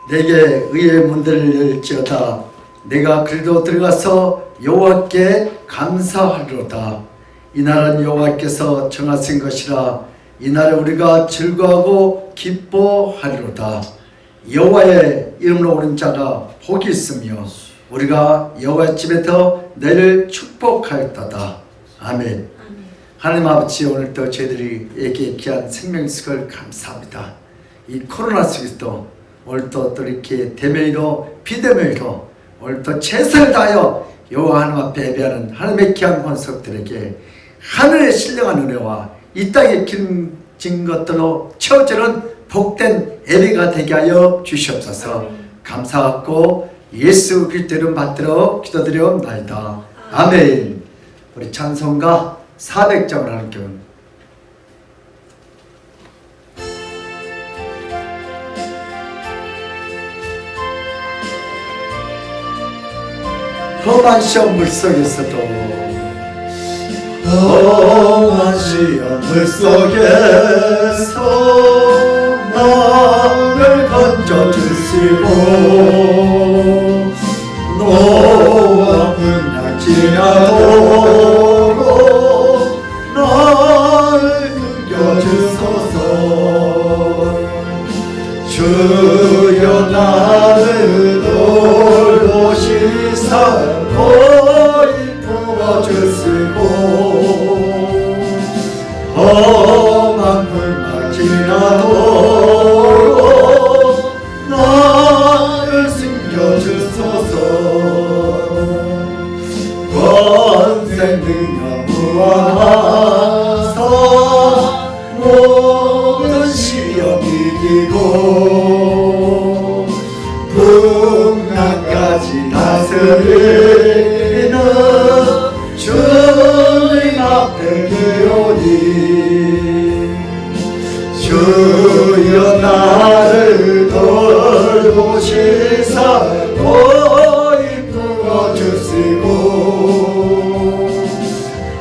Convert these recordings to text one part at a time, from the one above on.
내게 의의 문들을 열지어다. 내가 그리로 들어가서 여호와께 감사하리로다. 이날은 여호와께서 정하신 것이라. 이날에 우리가 즐거워하고 기뻐하리로다. 여호와의 이름으로 오는 자가 복이 있으며 우리가 여호와의 집에서 내를 축복하였다다. 아멘. 하나님 아버지, 오늘도 저희들에게 귀한 생명식을 감사합니다. 이 코로나 속에서도 오늘도 또 이렇게 대면으로 비대면으로 오늘도 최선을 다하여 여호와 하나님 앞에 예배하는 하나님의 귀한 권속들에게 하늘의 신령한 은혜와 이 땅에 기름진 것들로 채워지는 복된 예배가 되게 하여 주시옵소서. 감사하고 예수 그리스도 이름 받들어 기도드리옵나이다. 아멘. 우리 찬송가 400장을 하는 경우 험한 시험 물속에서도 험한 시험 물속에서 나를 건져주시고 노와 분량 지나도록 나를 숨겨주소서. 주여 나를 돌보시사 거의 부어주시고 험한 불만 지나도록 나를 숨겨주소서. 권세 능력 무한하사 모든 시험 이기고 풍랑까지 다스리는 주님 앞에 기오니 주여 나를 돌보시사 거의 부어주시고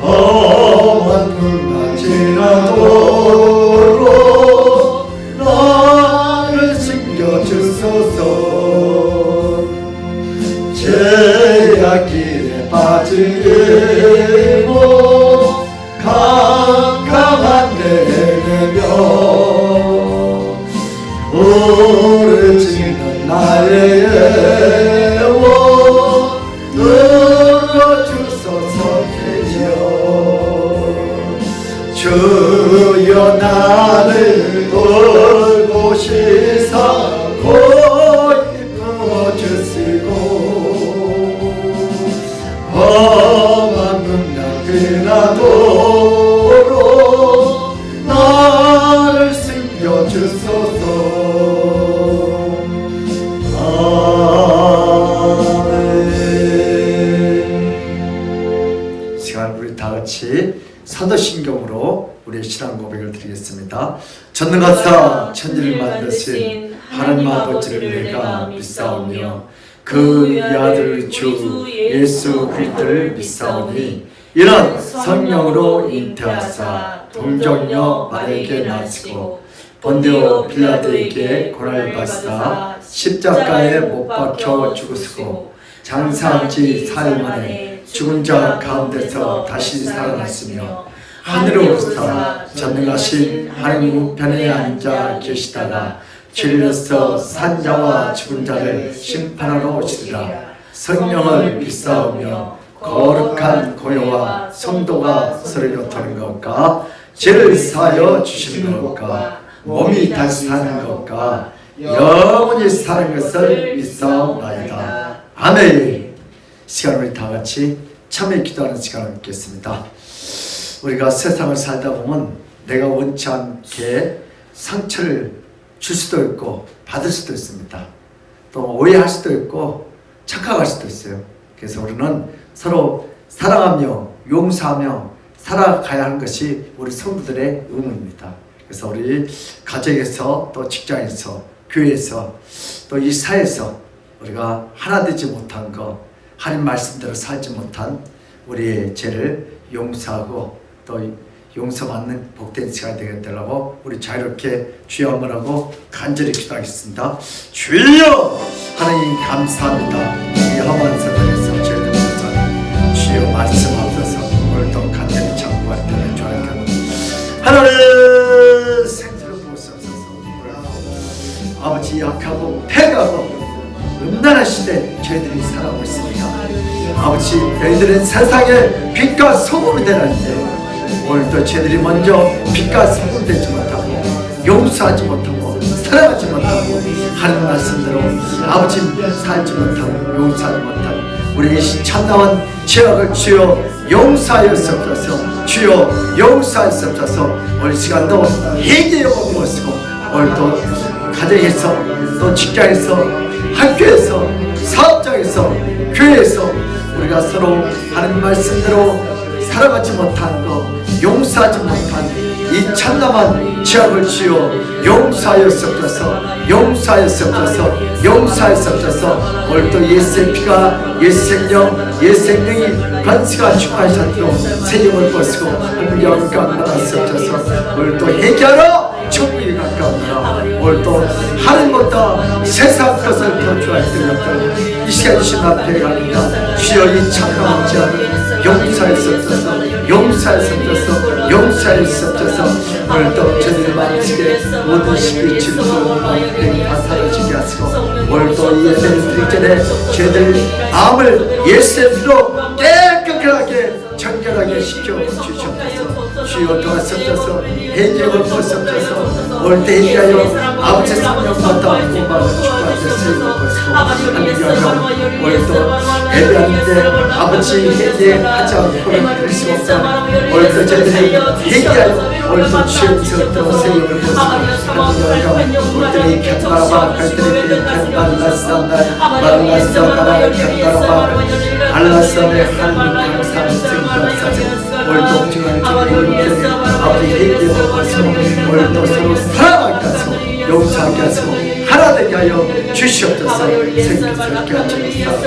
험한 풍랑 지나도록 나를 숨겨주소서. 제약길에 빠지고 캄캄한 내내며 오르지는 나의 애워 들어주소서. 주여 나를 돌보시사 거의 부어주시고 험한 풍랑 지나도록 나를 숨겨주소서. 아멘. 시간 우리 다같이 사도신경으로 우리의 신앙 고백을 드리겠습니다. 전능하사 천지를 만드신 하나님 아버지를 내가 믿사오며 그 아들 주 예수 그리스도를 믿사오니 이런 성령으로 잉태하사 동정녀 마리아에게 나시고 본디오 빌라도에게 고난을 받으사 십자가에 못 박혀 죽으시고 장사한 지 사흘 만에 죽은 자 가운데서 다시 살아났으며 하늘에 오르사 전능하신 하나님 우편에 앉아 계시다가 진리로서 산자와 죽은 자를 심판하러 오시리라. 성령을 믿사오며 거룩한 고요와 성도가 서로 교토하는 것과 죄를 사하여 주시는 것과 몸이 다시 사는 것과 영원히 사는 것을 믿사옵나이다. 아멘. 시간 우리 다같이 참여 기도하는 시간을 갖겠습니다. 우리가 세상을 살다 보면 내가 원치 않게 상처를 줄 수도 있고 받을 수도 있습니다. 또 오해할 수도 있고 착각할 수도 있어요. 그래서 우리는 서로 사랑하며 용서하며 살아가야 하는 것이 우리 성도들의 의무입니다. 그래서 우리 가정에서 또 직장에서 교회에서 또 이 사회에서 우리가 하나 되지 못한 것, 하나님 말씀대로 살지 못한 우리의 죄를 용서하고 또 용서받는 복된 시간이 되겠다고 우리 자유롭게 주여 한번하고 간절히 기도하겠습니다. 주여 하나님 감사합니다. 이 험한 세상에서 죄를 묻자 주여 말씀 앞서서 오늘도 간절히 참고할 때는 좋아요. 하나님 생수를 부으시옵소서. 아버지 약하고 패하고 음란한 시대 저희들이 살아오고 있습니다. 아버지 너희들은 세상의 빛과 소금이 되라는데 오늘도 저희들이 먼저 빛과 소금 되지 못하고 용서하지 못하고 사랑하지 못하고 하는 말씀대로 아버지 살지 못하고 용서하지 못하고 우리 참나온 죄악을 주여 용서하였옵소서. 주여 교사였옵소서. 오늘 시간도 회개의 영을 모시고 오늘도 가정에서 또 직장에서 학교에서 사업장에서 교회에서 우리가 서로 하는 말씀대로 살아가지 못한 것 용서하지 못한 이 참담한 죄악을 주여 용서하였옵소서. 용서하였옵소서. 용서하였옵소서. 오늘도 예수의 피가 예수 생명 예수 생명이 관시가 축하하셨도록 새 영을 벗고 하늘 영광 받았옵소서. 오늘도 회개하라 천국에 가까우니라. 오늘도 하늘보다 세상 것을 더 좋아했던 것들 이 시간 주신 앞에 갑니다. 주여 이 참담한 죄악을 용서하였옵소서. 용서하였옵소서. 용서하였옵소서. 오늘도 저들의 마음속에 모든 시기 질투 마음이 다 사라지게 하시고 오늘도 이 예배를 드리기 전에 저희들 마음을 예수의 피로 깨끗하게 정결하게 시켜주시옵소서. 주여 도와주옵소서. 회개를 부으시옵소서. 오늘도 회개하여 아버지 성령받아 구원받는 축복하셨으리고 하나님 오늘도 예배하는데 아버지 회개하지 않고는 그럴 수 없다. 오늘도 저희들이 회개하여 오늘도 주님께서 세임을 보시고 하나님 우리들이 캔바라바 갈들이 캔바라사나 마라사나라 캔바라바 알라사네 하나님 감사하는 생명사제 오늘도 옥중한 주님께 아버지 회개하고 오늘도 서로 사랑하게 하시고 용서하게 하시고 하나 되게 하여 주시옵소서. 생명스럽게 하시옵소서.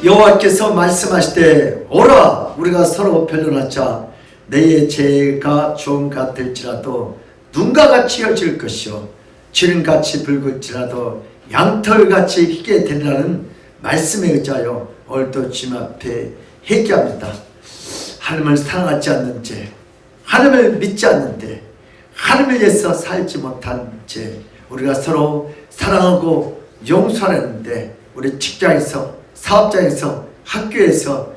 여호와께서 말씀하시되 오라 우리가 서로 변론하자. 너의 죄가 종 같을지라도 눈과 같이 혈질 것이요 지름같이 붉을지라도 양털같이 희게 되리라는 말씀에 의지하여 오늘도 주님 앞에 회개합니다. 하나님을 사랑하지 않는 죄, 하나님을 믿지 않는데 하나님을 위해서 살지 못한 죄, 우리가 서로 사랑하고 용서하는데 우리 직장에서 사업장에서 학교에서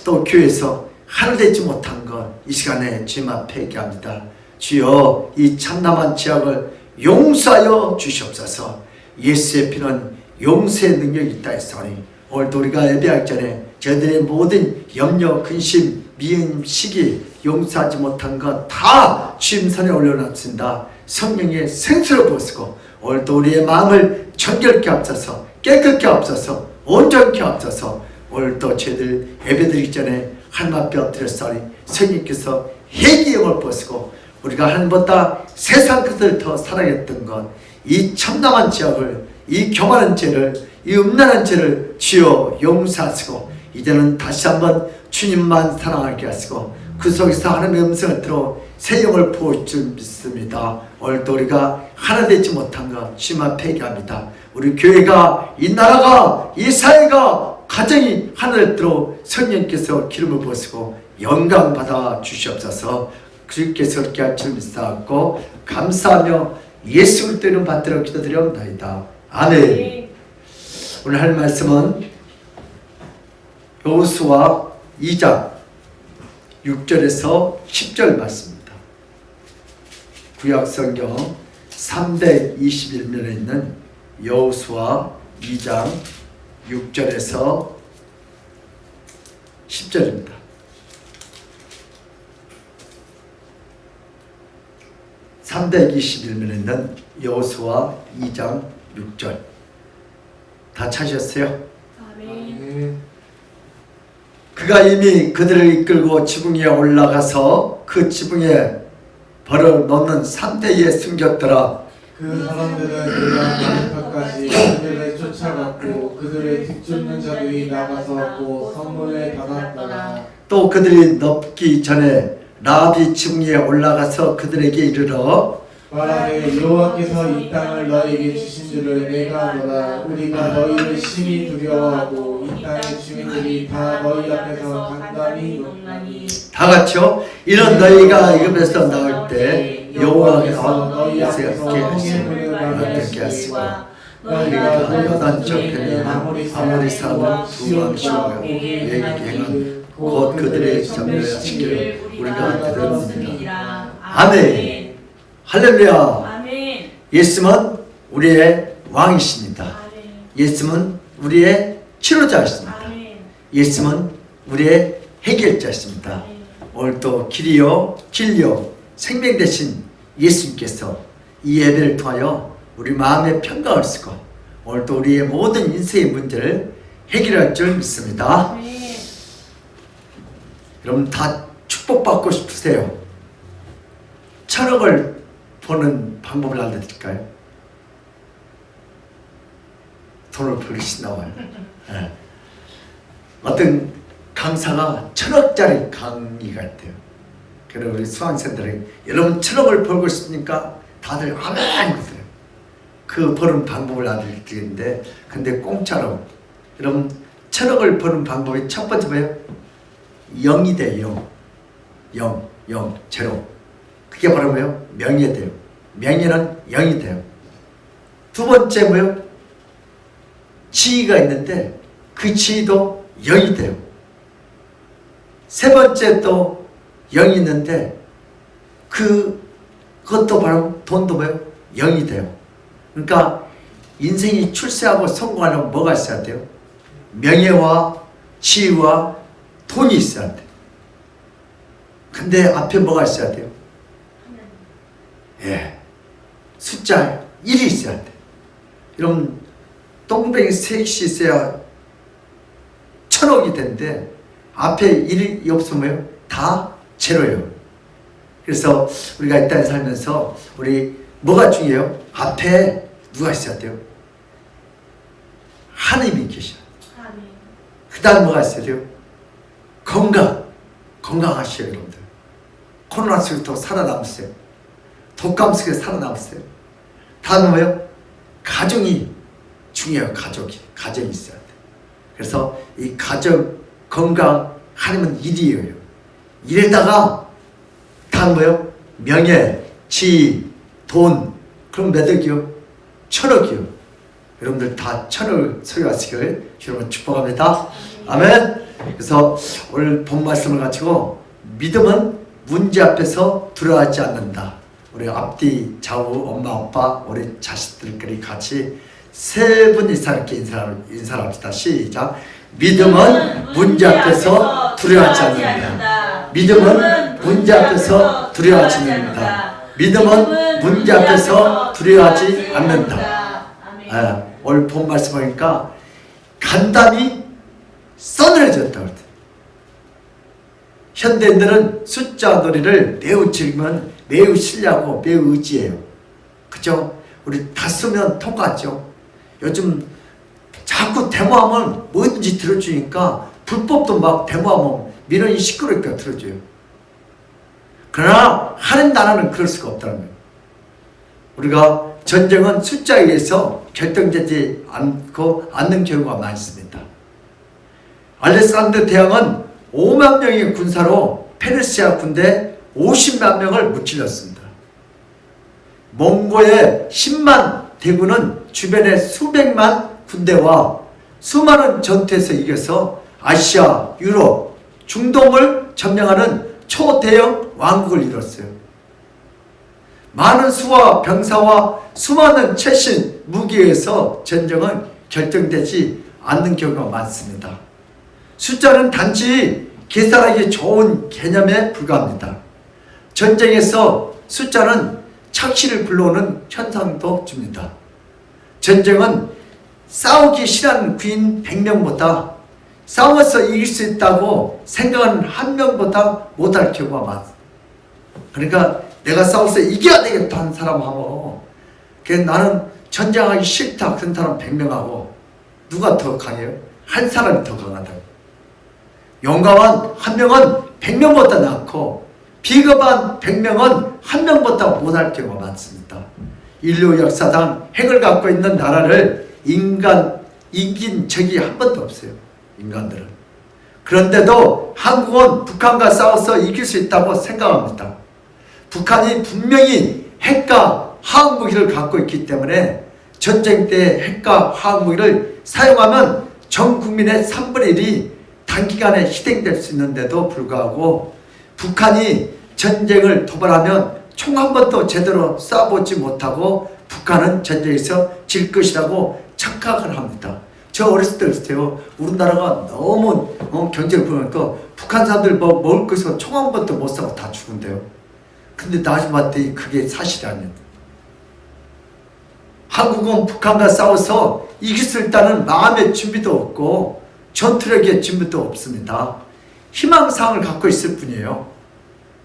또 교회에서 하나 되지 못한 것 이 시간에 주님 앞에 회개합니다. 주여 이 참담한 죄악을 용서하여 주시옵소서. 예수의 피는 용서의 능력이 있다 했으니 오늘도 우리가 예배하기 전에 저희들의 모든 염려, 근심, 미움, 시기 용서하지 못한 것 다 주님 손에 올려놨습니다. 성령의 생수를 부으시고 오늘도 우리의 마음을 정결케 하옵소서. 깨끗게 하옵소서. 온전케 하옵소서. 오늘도 저희들 예배드리기 전에 하나님 앞에 엎드렸으니 성령께서 회개의 영을 부으시고 우리가 하나님보다 세상 것을 더 사랑했던 것 이 참담한 죄악을 이 교만한 죄를 이 음란한 죄를 주여 용서하시고 이제는 다시 한번 주님만 사랑하게 하시고 그 속에서 하나님의 음성을 들어 새 영을 부을 줄 믿습니다. 오늘도 우리가 하나 되지 못한 것 주님 앞에 회개합니다. 우리 교회가 이 나라가 이 사회가 가정이 하나를 들어 성령께서 기름을 부으시고 영광 받아 주시옵소서. 주께서 그렇게 할 줄 믿사옵고 감사하며 예수 그리스도 이름 받들어 기도드려옵나이다. 아멘. 오늘 할 말씀은 여호수아 2장 6절에서 10절 말씀입니다. 6절에서 10절입니다. 321면에 있는 여호수아 2장 6절 다 찾으셨어요? 아멘. 그가 이미 그들을 이끌고 지붕 위에 올라가서 그 지붕에 벌을 넣는 산대에 숨겼더라. 그 사람들은 그가 마르카까지 그들을 쫓아갔고 그들을 뒤쫓는 자들이 나가서 곧 성문에 닫았더라. 또 그들이 넘기 전에 라합이 지붕 위에 올라가서 그들에게 이르러 말하되 여호와께서 이 땅을 너희에게 주신 줄을 내가 알노라. 우리가 너희를 심히 두려워하고 이 땅의 주민들이 다 너희 앞에서 간단히 높나니. 다 같이요. 이런 너희가 애굽에서 나올 때 여호와께서 너희에게 하시고 어떻게 하시고 너희가 너희가 저편에 아모리 사람을 두방시고 얘기 행한 곧 그들의 전멸하시기를 우리가 들었습니다. 아멘. 할렐루야. 아멘. 예수님은 우리의 왕이십니다. 아멘. 예수님은 우리의 치료자이십니다. 아멘. 예수님은 우리의 해결자이십니다. 아멘. 오늘도 길이요 진리요 생명 되신 예수님께서 이 예배를 통하여 우리 마음의 평강을 쓰고 오늘도 우리의 모든 인생의 문제를 해결할 줄 믿습니다. 아멘. 여러분 다 축복받고 싶으세요? 천억을 버는 방법을 알려드릴까요? 돈을 벌리시 나와요. 네. 어떤 강사가 1,000억짜리 강의가 있대요. 그래서 우리 수강생들이 여러분 1,000억을 벌고 싶으니까 다들 아멘 그러세요. 그 버는 방법을 알려드리는데 근데 공짜로 여러분 1,000억을 버는 방법이 첫 번째 뭐예요? 0이 돼요. 0, 0, 그게 바로 뭐예요? 명예 돼요. 명예는 0이 돼요. 두 번째 뭐예요? 지위가 있는데 그 지위도 0이 돼요. 세 번째 또 0이 있는데 그것도 바로 돈도 뭐예요? 0이 돼요. 그러니까 인생이 출세하고 성공하려면 뭐가 있어야 돼요? 명예와 지위와 돈이 있어야 돼요. 근데 앞에 뭐가 있어야 돼요? 예, 숫자 1이 있어야 돼. 여러분 똥뱅이 셋이 있어야 1,000억이 되는데 앞에 1이 없으면 다 제로예요. 그래서 우리가 이 땅에 살면서 우리 뭐가 중요해요? 앞에 누가 있어야 돼요? 하나님이 계셔. 아멘. 그 다음 뭐가 있어야 돼요? 건강하셔요 여러분들. 코로나 속에서 살아남으세요. 독감 속에 살아남으세요. 다음은 뭐예요? 가정이 중요해요. 가정이 있어야 돼. 그래서 이 가정 건강 하나님은 일이에요. 일에다가 다음 뭐예요? 명예, 지위, 돈. 그럼 몇 억이요? 1,000억이요. 여러분들 다 1,000억을 소유하시길 주님을 축복합니다. 아멘. 그래서 오늘 본 말씀을 가지고 믿음은 문제 앞에서 두려워하지 않는다. 우리 앞뒤 좌우 엄마 아빠 우리 자식들끼리 같이 세 분 이상 이렇게 인사를 합시다. 시작. 믿음은 문제 앞에서 두려워하지 않는다. 믿음은 문제 앞에서 두려워하지 않는다. 믿음은 문제 앞에서 두려워하지 않는다. 오늘 본 말씀 보니까 간단히 써늘어졌다고 그랬어요. 현대인들은 숫자 놀이를 매우 즐기면 매우 신뢰하고 매우 의지해요. 그죠? 우리 다 쓰면 통과하죠. 요즘 자꾸 데모하면 뭐든지 들어주니까 불법도 막 데모하면 민원이 시끄러우니까 들어줘요. 그러나 하는 나라는 그럴 수가 없다는 거예요. 우리가 전쟁은 숫자에 의해서 결정되지 않는 경우가 많습니다. 알렉산더 대왕은 5만 명의 군사로 페르시아 군대 50만 명을 무찔렀습니다. 몽고의 10만 대군은 주변의 수백만 군대와 수많은 전투에서 이겨서 아시아, 유럽, 중동을 점령하는 초대형 왕국을 이뤘어요. 많은 수와 병사와 수많은 최신 무기에서 전쟁은 결정되지 않는 경우가 많습니다. 숫자는 단지 계산하기 좋은 개념에 불과합니다. 전쟁에서 숫자는 착시를 불러오는 현상도 줍니다. 전쟁은 싸우기 싫어하는 군인 100명보다 싸워서 이길 수 있다고 생각하는 1명보다 못할 경우가 많습니다. 그러니까 내가 싸워서 이겨야 되겠다 하는 사람하고 나는 전쟁하기 싫다 그런 사람 100명하고 누가 더 강해요? 한 사람이 더 강하다고. 용감한 1명은 100명보다 낫고 비겁한 100명은 1명보다 못할 경우가 많습니다. 인류 역사상 핵을 갖고 있는 나라를 이긴 적이 한 번도 없어요. 인간들은. 그런데도 한국은 북한과 싸워서 이길 수 있다고 생각합니다. 북한이 분명히 핵과 화학무기를 갖고 있기 때문에 전쟁 때 핵과 화학무기를 사용하면 전 국민의 3분의 1이 단기간에 희생될 수 있는데도 불구하고 북한이 전쟁을 도발하면 총 한 번도 제대로 쏴보지 못하고 북한은 전쟁에서 질 것이라고 착각을 합니다. 저 어렸을 때 그랬어요. 우리나라가 너무 경제를 보니까 북한 사람들 뭐 먹을 것을 총 한 번도 못 사고 다 죽은대요. 근데 나중에 봤더니 그게 사실이 아니에요. 한국은 북한과 싸워서 이길 수 있다는 마음의 준비도 없고 전투력의 준비도 없습니다. 희망사항을 갖고 있을 뿐이에요.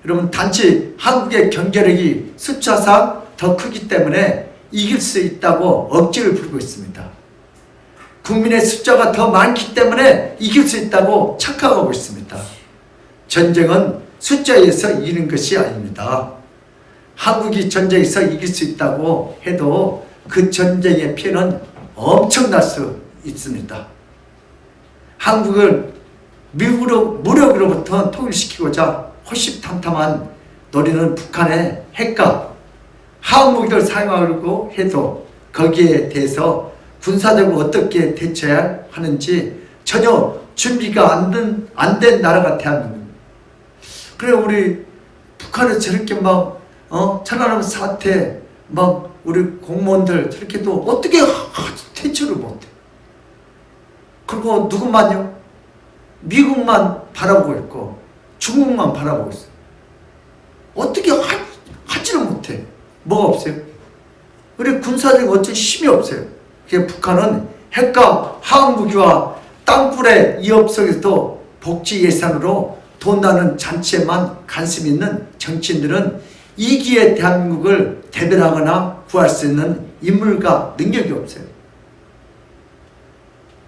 여러분 단지 한국의 경제력이 숫자상 더 크기 때문에 이길 수 있다고 억지를 부리고 있습니다. 국민의 숫자가 더 많기 때문에 이길 수 있다고 착각하고 있습니다. 전쟁은 숫자에 의해서 이기는 것이 아닙니다. 한국이 전쟁에서 이길 수 있다고 해도 그 전쟁의 피해는 엄청날 수 있습니다. 한국을 무력으로부터 통일시키고자 호시탐탐한 노리는 북한의 핵과 화학무기를 사용하려고 해도 거기에 대해서 군사적으로 어떻게 대처해야 하는지 전혀 준비가 안 된 나라가 대한민국입니다. 그래 우리 북한에 저렇게 천안함 사태 우리 공무원들 저렇게도 어떻게 대처를 못해. 그리고 누구만요? 미국만 바라보고 있고 중국만 바라보고 있어요. 어떻게 하지를 못해. 뭐가 없어요? 우리 군사적인 어떤 힘이 없어요. 북한은 핵과 화학무기와 땅굴의 위협 속에서도 복지 예산으로 돈 나는 잔치에만 관심 있는 정치인들은 이기의 대한민국을 대변하거나 구할 수 있는 인물과 능력이 없어요.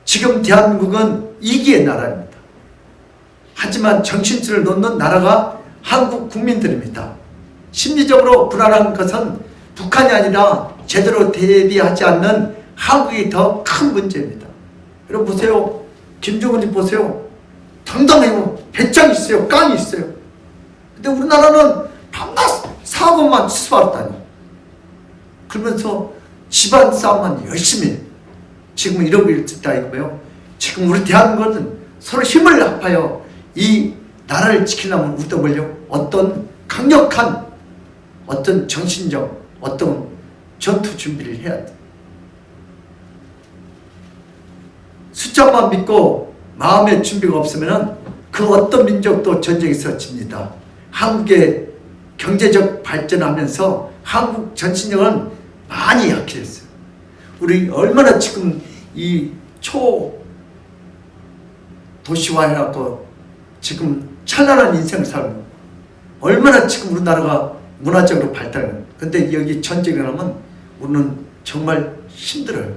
지금 대한민국은 이기의 나라입니다. 하지만 정신줄을 놓는 나라가 한국 국민들입니다. 심리적으로 불안한 것은 북한이 아니라 제대로 대비하지 않는 한국이 더 큰 문제입니다. 여러분 보세요. 김정은이 보세요. 당당해요. 배짱이 있어요. 깡이 있어요. 근데 우리나라는 밤낮 사고만 치솟았다니. 그러면서 집안 싸움만 열심히 해요. 지금 이러고 있다 이거예요. 지금 우리 대한민국은 서로 힘을 합하여 이 나라를 지키려면 우리도 어떤 강력한 어떤 정신적 어떤 전투 준비를 해야 돼. 숫자만 믿고 마음의 준비가 없으면 그 어떤 민족도 전쟁에서 집니다. 한국의 경제적 발전하면서 한국 전신력은 많이 약해졌어요. 우리 얼마나 지금 이 초도시화해갖고 지금 찬란한 인생을 살고 얼마나 지금 우리나라가 문화적으로 발달해요. 근데 여기 전쟁을 하면 우리는 정말 힘들어요.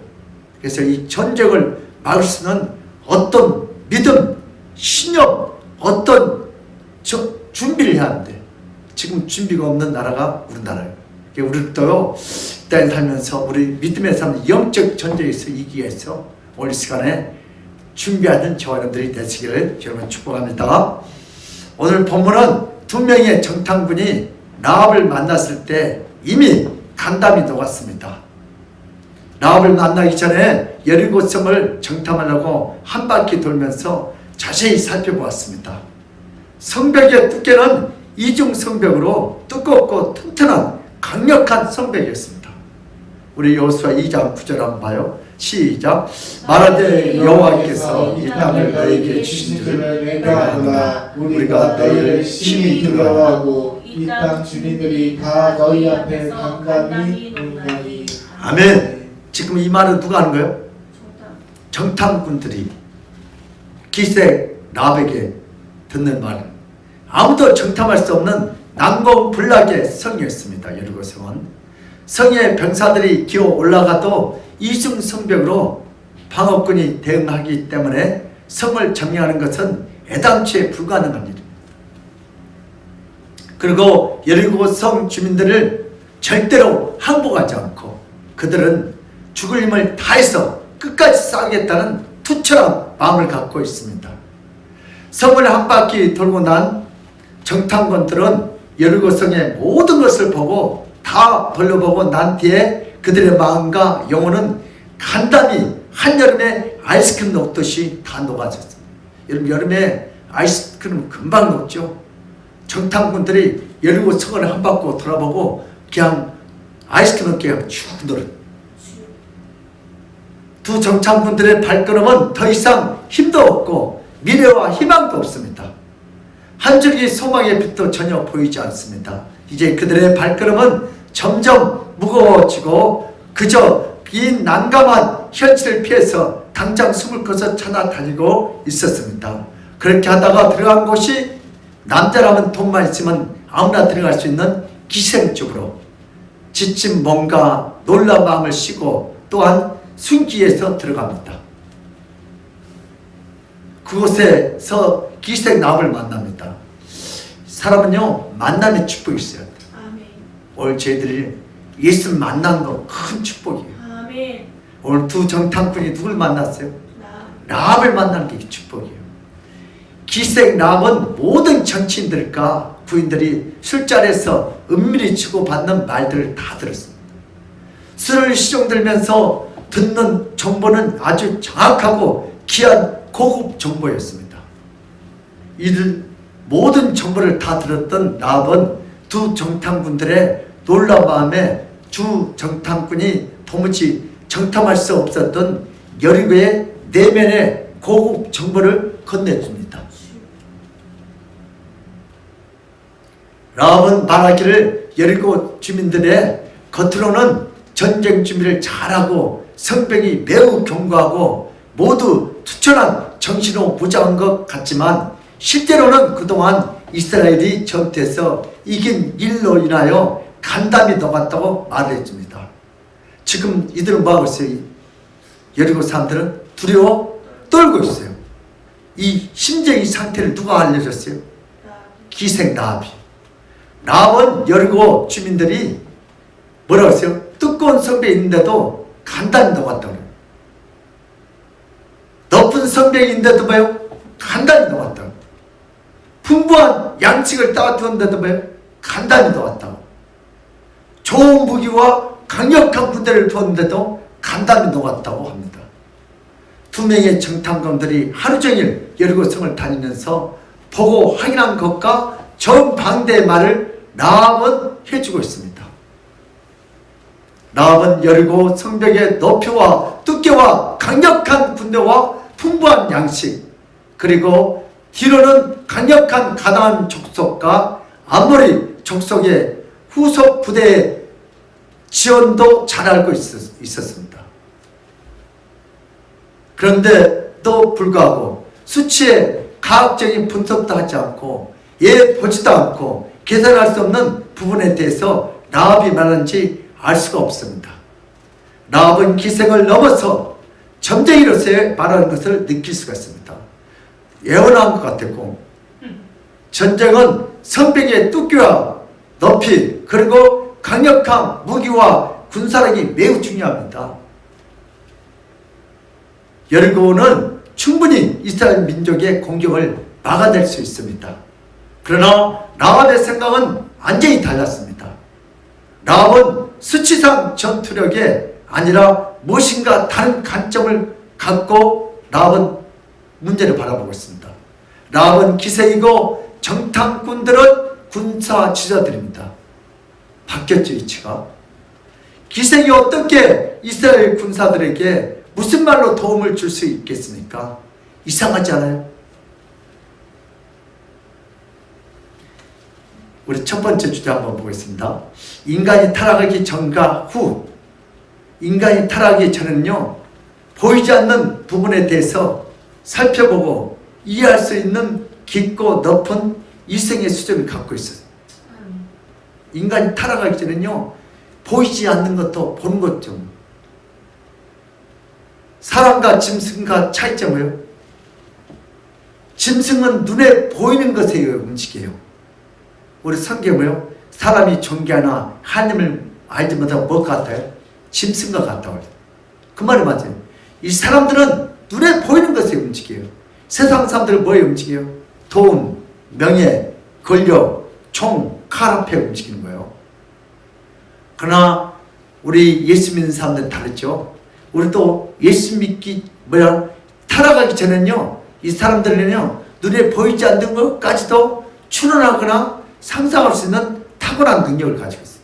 그래서 이 전쟁을 막을 수 있는 어떤 믿음, 신념, 어떤 준비를 해야 하는데 지금 준비가 없는 나라가 우리나라예요. 우리도요, 이 땅에 살면서 우리 믿음의 삶, 영적 전쟁에서 이기기 위해서 오늘 시간에 준비하는 저와 여러분들이 되시기를 여러분 축복합니다. 오늘 본문은 두 명의 정탐꾼이 라합을 만났을 때 이미 간담이 녹았습니다. 라합을 만나기 전에 17성을 정탐하려고 한 바퀴 돌면서 자세히 살펴보았습니다. 성벽의 두께는 이중 성벽으로 두껍고 튼튼한 강력한 성벽이었습니다. 우리 여호수아 2장 9절 한번 봐요. 시작. 말하되 여호와께서 이 땅을 너희에게 주신 줄을 내가 알아. 우리가 너희를 심히 두려워하고 이 땅 주민들이 다 너희 앞에 간감히 논하니. 아멘. 지금 이 말은 누가 하는 거예요? 정탐꾼들이 기색 라합에게 듣는 말. 아무도 정탐할 수 없는 난공불락의 성이었습니다. 여리고 성은 성의 병사들이 기어 올라가도 이중성벽으로 방어꾼이 대응하기 때문에 성을 점령하는 것은 애당초에 불가능한 일입니다. 그리고 여리고 성 주민들을 절대로 항복하지 않고 그들은 죽을 힘을 다해서 끝까지 싸우겠다는 투철한 마음을 갖고 있습니다. 성을 한 바퀴 돌고 난 정탐관들은 여리고 성의 모든 것을 보고 다 돌려보고 난 뒤에 그들의 마음과 영혼은 간단히 한여름에 아이스크림 녹듯이 다 녹아졌습니다. 여러분, 여름에 아이스크림 금방 녹죠. 정탐꾼들이 여리고 성을 한 바퀴 돌아보고 그냥 아이스크림 먹기가 쭉 늘어요. 두 정탐꾼들의 발걸음은 더 이상 힘도 없고 미래와 희망도 없습니다. 한 줄기 소망의 빛도 전혀 보이지 않습니다. 이제 그들의 발걸음은 점점 무거워지고 그저 이 난감한 현실을 피해서 당장 숨을 거서 찾아다니고 있었습니다. 그렇게 하다가 들어간 곳이 남자라면 돈만 있으면 아무나 들어갈 수 있는 기생 쪽으로 지친 몸과 놀라운 마음을 쉬고 또한 순기에서 들어갑니다. 그곳에서 기생 나합을 만납니다. 사람은요, 만남의 축복이 있어야 돼요. 오늘 저희들이 예수 만난 거 큰 축복이에요. 아멘. 오늘 두 정탐꾼이 누굴 만났어요? 라합을 만나는 게 축복이에요. 기생 라합은 모든 정치인들과 부인들이 술자리에서 은밀히 주고받는 말들을 다 들었습니다. 술을 시종들면서 듣는 정보는 아주 정확하고 귀한 고급 정보였습니다. 이들 모든 정보를 다 들었던 라합은 두 정탐꾼들의 놀라운 마음에 주 정탐꾼이 도무지 정탐할 수 없었던 여리고의 내면의 고급 정보를 건네줍니다. 라합은 말하기를 여리고 주민들의 겉으로는 전쟁 준비를 잘하고 성병이 매우 견고하고 모두 투철한 정신으로 무장한 것 같지만 실제로는 그동안 이스라엘이 전투에서 이긴 일로 인하여 간담이 녹았다고 말을 해줍니다. 지금 이들은 뭐하고 있어요? 여리고 사람들은 두려워 떨고 있어요. 이 심정의 상태를 누가 알려줬어요? 기생 라합이. 라합은 여리고 주민들이 뭐라고 했어요? 두꺼운 성벽이 있는데도 간단히 녹았다고 그래요. 높은 성벽인데도 뭐예요? 간단히 녹았다고. 풍부한 양식을 따두었는데도 뭐예요? 간단히 녹았다고. 좋은 무기와 강력한 군대를 두었는데도 간단히 녹았다고 합니다. 두 명의 정탐관들이 하루 종일 여리고 성을 다니면서 보고 확인한 것과 정반대의 말을 라합은 해주고 있습니다. 라합은 여리고 성벽의 높이와 두께와 강력한 군대와 풍부한 양식 그리고 뒤로는 강력한 가나안 족속과 아모리 족속의 후속 부대의 지원도 잘 알고 있었습니다. 그런데도 불구하고 수치의 과학적인 분석도 하지 않고 보지도 않고 계산할 수 없는 부분에 대해서 라합이 말하는지 알 수가 없습니다. 라합은 기생을 넘어서 점쟁이로서의 말하는 것을 느낄 수가 있습니다. 예언한 것 같았고 전쟁은 성벽의 두께와 높이 그리고 강력한 무기와 군사력이 매우 중요합니다. 여리고는 충분히 이스라엘 민족의 공격을 막아낼 수 있습니다. 그러나 라합의 생각은 완전히 달랐습니다. 라합은 수치상 전투력에 아니라 무엇인가 다른 관점을 갖고 라합은 문제를 바라보고 있습니다. 라합은 기생이고 정탐꾼들은 군사 지도자들입니다. 바뀌었죠, 위치가. 기생이 어떻게 이스라엘 군사들에게 무슨 말로 도움을 줄 수 있겠습니까? 이상하지 않아요? 우리 첫 번째 주제 한번 보겠습니다. 인간이 타락하기 전과 후. 인간이 타락하기 전에는요, 보이지 않는 부분에 대해서 살펴보고 이해할 수 있는 깊고 높은 이성의 수준을 갖고 있어요. 인간이 타락하기 전에는요, 보이지 않는 것도 보는 것 좀. 사람과 짐승과 차이점이요. 짐승은 눈에 보이는 것에 움직여요. 우리 성경은요, 사람이 존귀하나 하나님을 알지 못하고 뭐 같아요? 짐승과 같다고. 그 말이 맞아요. 이 사람들은 눈에 보이는 것에 움직여요. 세상 사람들은 뭐에 움직여요? 돈, 명예, 권력, 총, 칼 앞에 움직이는 거예요. 그러나 우리 예수 믿는 사람들은 다르죠. 우리도 예수 믿기 타락하기 전에는요, 이 사람들은요, 눈에 보이지 않는 것까지도 추론하거나 상상할 수 있는 탁월한 능력을 가지고 있어요.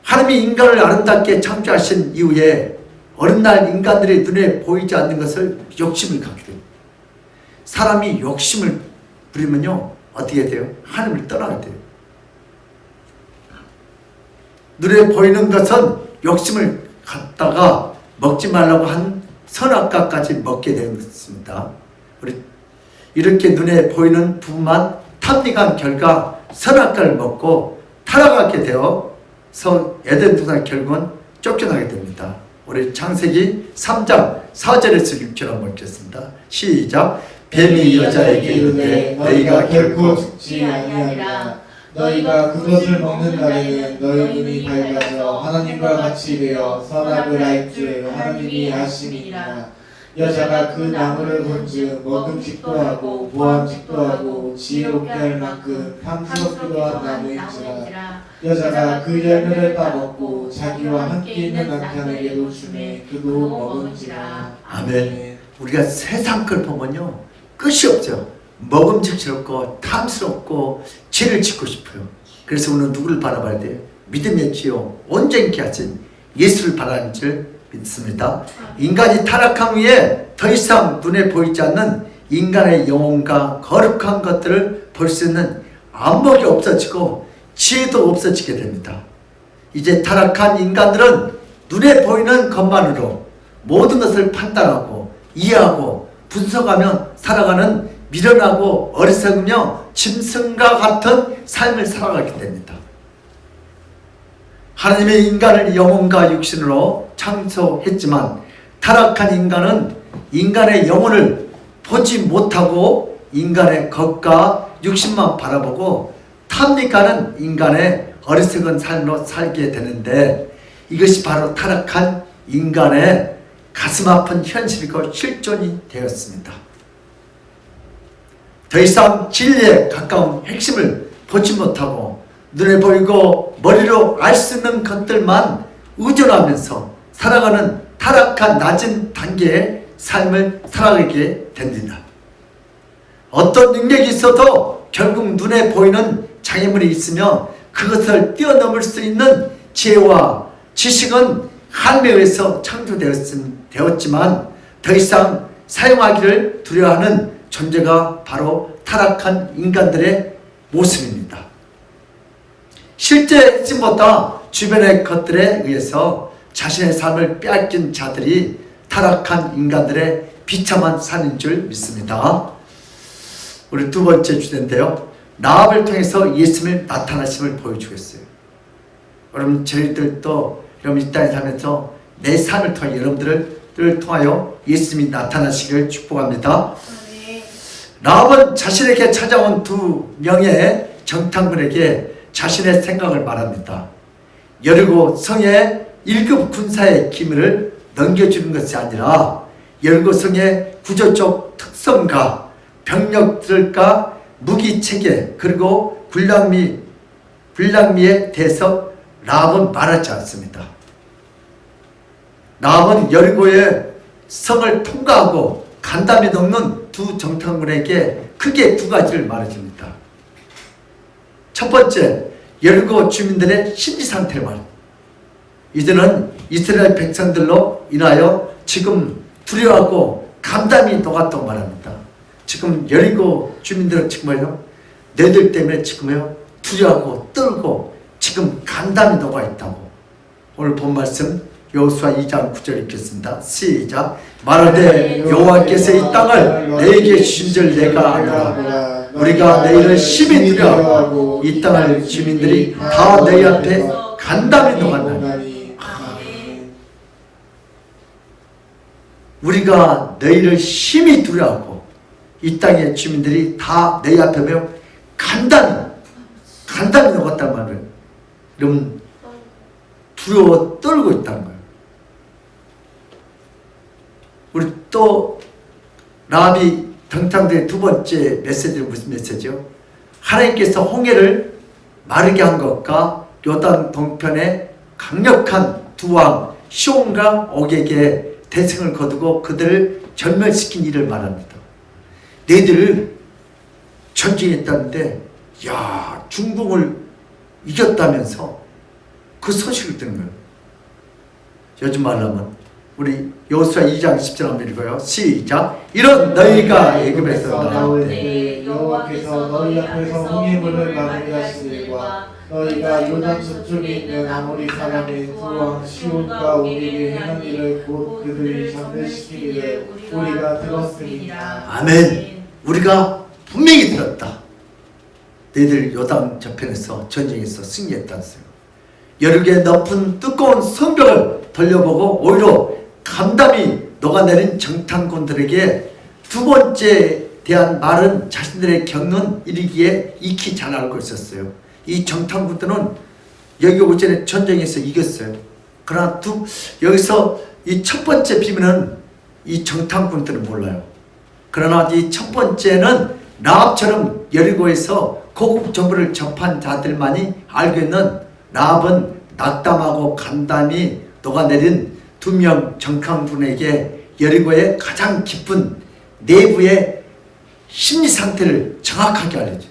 하나님이 인간을 아름답게 창조하신 이후에 어느 날 인간들의 눈에 보이지 않는 것을 욕심을 갖게 됩니다. 사람이 욕심을 부리면요, 어떻게 돼요? 하나님을 떠나게 돼요. 눈에 보이는 것은 욕심을 갖다가 먹지 말라고 한 선악과까지 먹게 되는 것입니다. 우리 이렇게 눈에 보이는 부분만 탐닉한 결과 선악과를 먹고 타락하게 되어서 에덴 동산 결국은 쫓겨나게 됩니다. 우리 창세기 3장 4절에서 6절 한번 읽겠습니다. 시작. 뱀이 여자에게 이르되 너희가 결코 죽지 아니하리라. 너희가 그것을 먹는 날에는 너희 눈이 밝아져 하나님과 같이 되어 선악을 알 줄 하나님이 아심이니라. 여자가 그 나무를 본즉 먹음직도 하고 보암직도 하고 지혜롭게 할 만큼 탐스럽기도 한 나무인지라. 여자가 그 열매를 따먹고 자기와 함께 있는 남편에게도 주매 그도 먹은지라. 아멘. 우리가 세상 걸 보면요, 끝이 없죠. 먹음직스럽고 탐스럽고 죄를 짓고 싶어요. 그래서 우리는 누구를 바라봐야 돼요? 믿음의 지요 온전케 하신 예수를 바라는 줄 믿습니다. 인간이 타락한 후에 더 이상 눈에 보이지 않는 인간의 영혼과 거룩한 것들을 볼 수 있는 안목이 없어지고 지혜도 없어지게 됩니다. 이제 타락한 인간들은 눈에 보이는 것만으로 모든 것을 판단하고 이해하고 분석하며 살아가는 미련하고 어리석으며 짐승과 같은 삶을 살아가게 됩니다. 하나님의 인간을 영혼과 육신으로 창조했지만 타락한 인간은 인간의 영혼을 보지 못하고 인간의 것과 육신만 바라보고 탐닉하는 인간의 어리석은 삶으로 살게 되는데, 이것이 바로 타락한 인간의 가슴 아픈 현실이고 실존이 되었습니다. 더 이상 진리에 가까운 핵심을 보지 못하고 눈에 보이고 머리로 알 수 있는 것들만 의존하면서 살아가는 타락한 낮은 단계의 삶을 살아가게 됩니다. 어떤 능력이 있어도 결국 눈에 보이는 장애물이 있으며 그것을 뛰어넘을 수 있는 지혜와 지식은 하나님에 의해서 창조되었지만 더 이상 사용하기를 두려워하는 존재가 바로 타락한 인간들의 모습입니다. 실제 핵심보다 주변의 것들에 의해서 자신의 삶을 빼앗긴 자들이 타락한 인간들의 비참한 삶인 줄 믿습니다. 우리 두 번째 주제인데요, 라합을 통해서 예수님의 나타나심을 보여주겠어요. 여러분, 저희들도 여러분 이 땅에 살면서 내 삶을 통해 여러분들을 통하여 예수님이 나타나시기를 축복합니다. 라합은 자신에게 찾아온 두 명의 정탐꾼에게 자신의 생각을 말합니다. 여리고 성의 1급 군사의 기밀을 넘겨주는 것이 아니라 여리고 성의 구조적 특성과 병력들과 무기체계 그리고 불량미에 대해서 라합은 말하지 않습니다. 라합은 여리고의 성을 통과하고 간담이 넘는 두 정탐꾼에게 크게 두 가지를 말해줍니다. 첫 번째, 여리고 주민들의 심리 상태를 말합니다. 이들은 이스라엘 백성들로 인하여 지금 두려워하고 감담이 녹았다고 말합니다. 지금 여리고 주민들은 지금요, 너희들 때문에 지금요 두려워하고 떨고 지금 감담이 녹아 있다고. 오늘 본 말씀 여호수아 2장 9절 읽겠습니다. 시작. 말하되 여호와께서 이 땅을 내게 주신 줄 내가 아노라. 우리가 너희를 심히 두려워하고 이 땅을 주민들이 다 너희 앞에 간담이 녹았나니. 우리가 너희를 심히 두려워하고 이 땅의 주민들이 다 너희 앞에 간담이 녹았단 말이에요. 여러분 두려워 떨고 있다는 거예요. 우리 또 라합이 등탕들의 두 번째 메시지는 무슨 메시지요? 하나님께서 홍해를 마르게 한 것과 요단 동편에 강력한 두 왕 시온과 옥에게 대승을 거두고 그들을 전멸시킨 일을 말합니다. 너희들 전쟁했다는데 야 중동을 이겼다면서 그 소식을 듣는 거예요. 요즘 말로 하면 우리 여호수아 2장 10절 한번 읽어요. 시작. 이런 너희가 애굽에서 나올 때 여호와께서 너희 앞에서 홍해물을 마르게 하시니와 너희가 요단 저쪽에 있는 아모리 사람의 두 왕 시온과 옥에게 행한 일을 곧 그들이 전멸시키기를 우리가 들었음이니라. 아멘. 우리가 분명히 들었다. 너희들 요단 저편에서 전쟁에서 승리했다면서요. 여러 개 높은 두꺼운 성벽을 돌려보고 오히려 감담이 녹아내린 정탐꾼들에게 두 번째 대한 말은 자신들의 겪는 일이기에 익히 잘 알고 있었어요. 이 정탐꾼들은 여기 오기 전에 전쟁에서 이겼어요. 그러나 여기서 이 첫 번째 비밀은 이 정탐꾼들은 몰라요. 그러나 이 첫 번째는 라합처럼 여리고에서 고급 정보를 접한 자들만이 알고 있는 라합은 낙담하고 간담이 녹아내린 두 명 정탐꾼에게 여리고의 가장 깊은 내부의 심리 상태를 정확하게 알려줘.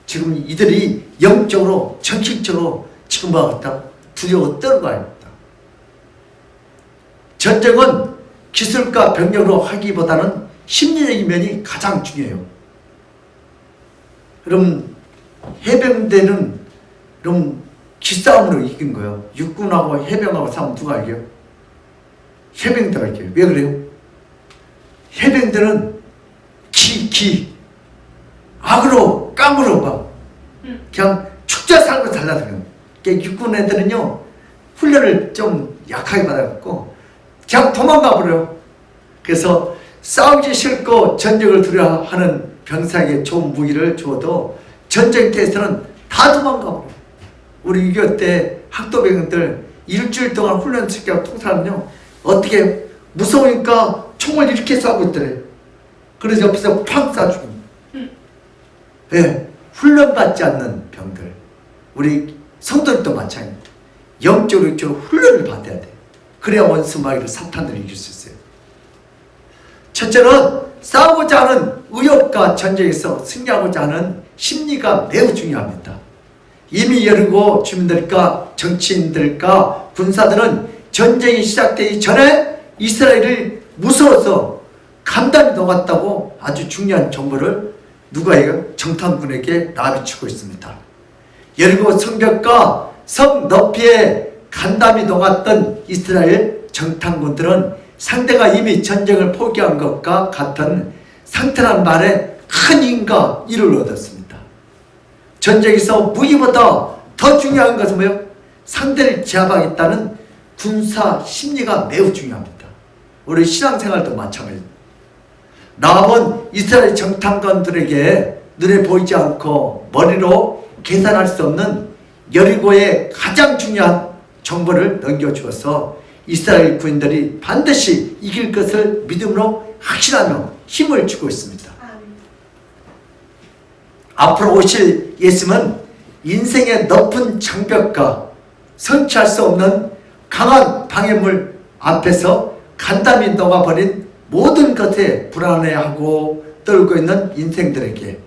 지금 이들이 영적으로 정신적으로 지금 뭐가 같다? 두려워 떨고 있다. 전쟁은 기술과 병력으로 하기보다는 심리적인 면이 가장 중요해요. 그럼 해병대는 그럼 기싸움으로 이긴 거예요. 육군하고 해병하고 싸우면 누가 이겨요? 해병대가 이겨요. 왜 그래요? 해병대는 악으로 깡으로 막 그냥 축자 살고 달라들어요. 육군 애들은요 훈련을 좀 약하게 받아갖고 그냥 도망가 버려요. 그래서 싸우기 싫고 전쟁을 두려워하는 병사에게 좋은 무기를 줘도 전쟁터에서는 다 도망가 버려요. 우리 6.25 때 학도병들 일주일 동안 훈련시켜서 통사하면요 어떻게 무서우니까 총을 이렇게 쏴고 있더래요. 그래서 옆에서 팍 쏴주고. 예, 훈련받지 않는 병들. 우리 성도들도 마찬가지입니다. 영적으로 훈련을 받아야 돼요. 그래야 원수마귀를 사탄을 이길 수 있어요. 첫째는 싸우고자 하는 의욕과 전쟁에서 승리하고자 하는 심리가 매우 중요합니다. 이미 여리고 주민들과 정치인들과 군사들은 전쟁이 시작되기 전에 이스라엘을 무서워서 감담이 녹았다고 아주 중요한 정보를 누가요? 정탐꾼에게 나비치고 있습니다. 여리고 성벽과 성 높이에 간담이 녹았던 이스라엘 정탐꾼들은 상대가 이미 전쟁을 포기한 것과 같은 상태란 말에 큰 힘과 이를 얻었습니다. 전쟁에서 무기보다 더 중요한 것은 뭐예요? 상대를 제압하겠다는 군사 심리가 매우 중요합니다. 우리 신앙생활도 마찬가지입니다. 라합은 이스라엘 정탐관들에게 눈에 보이지 않고 머리로 계산할 수 없는 여리고의 가장 중요한 정보를 넘겨주어서 이스라엘 군인들이 반드시 이길 것을 믿음으로 확신하며 힘을 주고 있습니다. 앞으로 오실 예수님은 인생의 높은 장벽과 성취할 수 없는 강한 방해물 앞에서 간담이 녹아버린 모든 것에 불안해하고 떨고 있는 인생들에게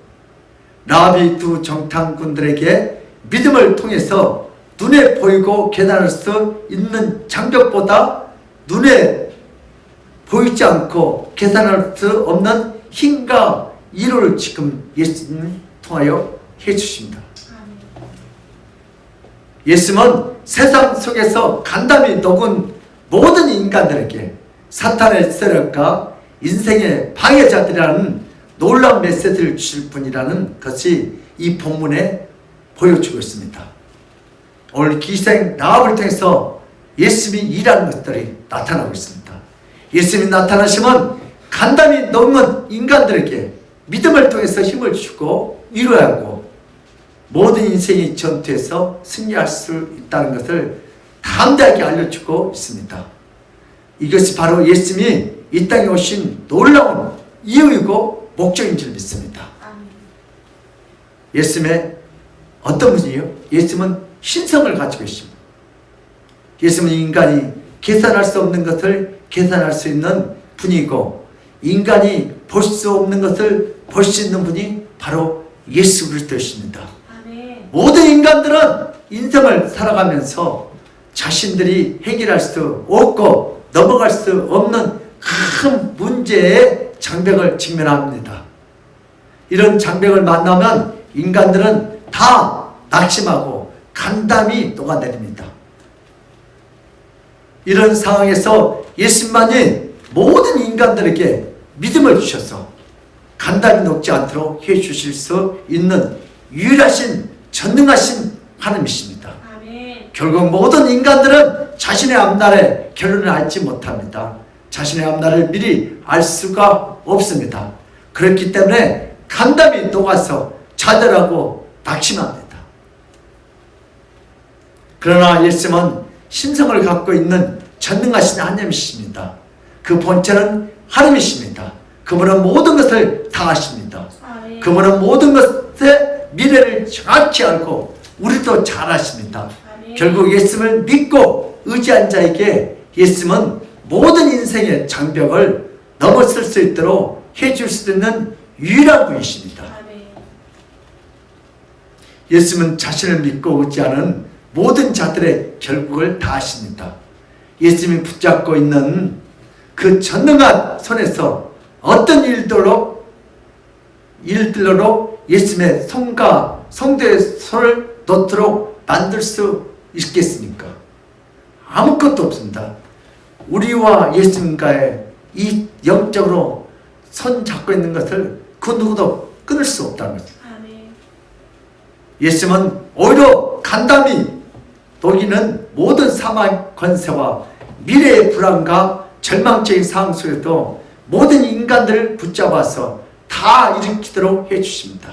라합이 두 정탐꾼들에게 믿음을 통해서 눈에 보이고 계산할 수 있는 장벽보다 눈에 보이지 않고 계산할 수 없는 힘과 위로를 지금 예수님 통하여 해주십니다. 예수님은 세상 속에서 간담이 녹은 모든 인간들에게 사탄의 세력과 인생의 방해자들이라는 놀라운 메시지를 주실 분이라는 것이 이 본문에 보여주고 있습니다. 오늘 기생 라합을 통해서 예수님이 일하는 것들이 나타나고 있습니다. 예수님이 나타나시면 간담이 녹는 인간들에게 믿음을 통해서 힘을 주고 위로하고 모든 인생의 전투에서 승리할 수 있다는 것을 담대하게 알려주고 있습니다. 이것이 바로 예수님이 이 땅에 오신 놀라운 이유이고 목적인 줄 믿습니다. 예수님의 어떤 분이에요? 예수님은 신성을 가지고 있습니다. 예수님은 인간이 계산할 수 없는 것을 계산할 수 있는 분이고 인간이 볼 수 없는 것을 볼 수 있는 분이 바로 예수 그리스도이십니다. 모든 인간들은 인생을 살아가면서 자신들이 해결할 수 없고 넘어갈 수 없는 큰 문제의 장벽을 직면합니다. 이런 장벽을 만나면 인간들은 다 낙심하고 간담이 녹아내립니다. 이런 상황에서 예수님만이 모든 인간들에게 믿음을 주셔서 간담이 녹지 않도록 해주실 수 있는 유일하신 전능하신 하나님이십니다. 아멘. 결국 모든 인간들은 자신의 앞날의 결론을 알지 못합니다. 자신의 앞날을 미리 알 수가 없습니다. 그렇기 때문에 간담이 녹아서 좌절하고 낙심합니다. 그러나 예수님은 신성을 갖고 있는 전능하신 하나님이십니다. 그 본체는 하나님이십니다. 그분은 모든 것을 다 아십니다. 아멘. 그분은 모든 것의 미래를 정확히 알고 우리도 잘 아십니다. 아멘. 결국 예수님을 믿고 의지한 자에게 예수님은 모든 인생의 장벽을 넘어설 수 있도록 해줄 수 있는 유일한 분이십니다. 아멘. 예수님은 자신을 믿고 의지하는 모든 자들의 결국을 다 아십니다. 예수님이 붙잡고 있는 그 전능한 손에서 어떤 일들로 예수님의 손과 성도의 손을 놓도록 만들 수 있겠습니까? 아무것도 없습니다. 우리와 예수님과의 이 영적으로 손 잡고 있는 것을 그 누구도 끊을 수 없다는 거죠. 예수님은 오히려 간담이 녹이는 모든 사망 권세와 미래의 불안과 절망적인 상황 속에도 모든 인간들을 붙잡아서 다 일으키도록 해주십니다.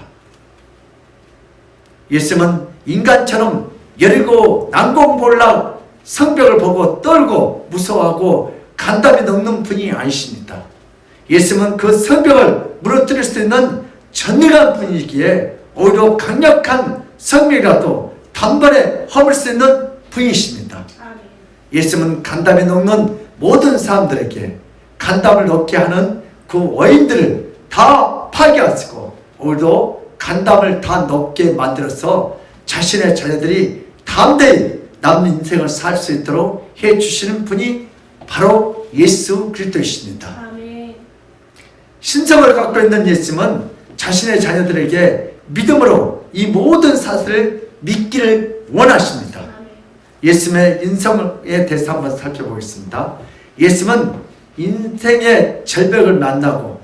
예수님은 인간처럼 여리고 난공불락 성벽을 보고 떨고 무서워하고 간담이 녹는 분이 아니십니다. 예수님은 그 성벽을 무너뜨릴 수 있는 전능한 분이기에 오히려 강력한 성벽이라도 단번에 허물 수 있는 분이십니다. 예수님은 간담이 녹는 모든 사람들에게 간담을 녹게 하는 그 원인들을 다 파괴하시고 오히려 간담을 다 녹게 만들어서 자신의 자녀들이 담대히 남은 인생을 살 수 있도록 해주시는 분이 바로 예수 그리스도이십니다. 신성을 갖고 있는 예수님은 자신의 자녀들에게 믿음으로 이 모든 사실을 믿기를 원하십니다. 예수님의 인성에 대해서 한번 살펴보겠습니다. 예수님은 인생의 절벽을 만나고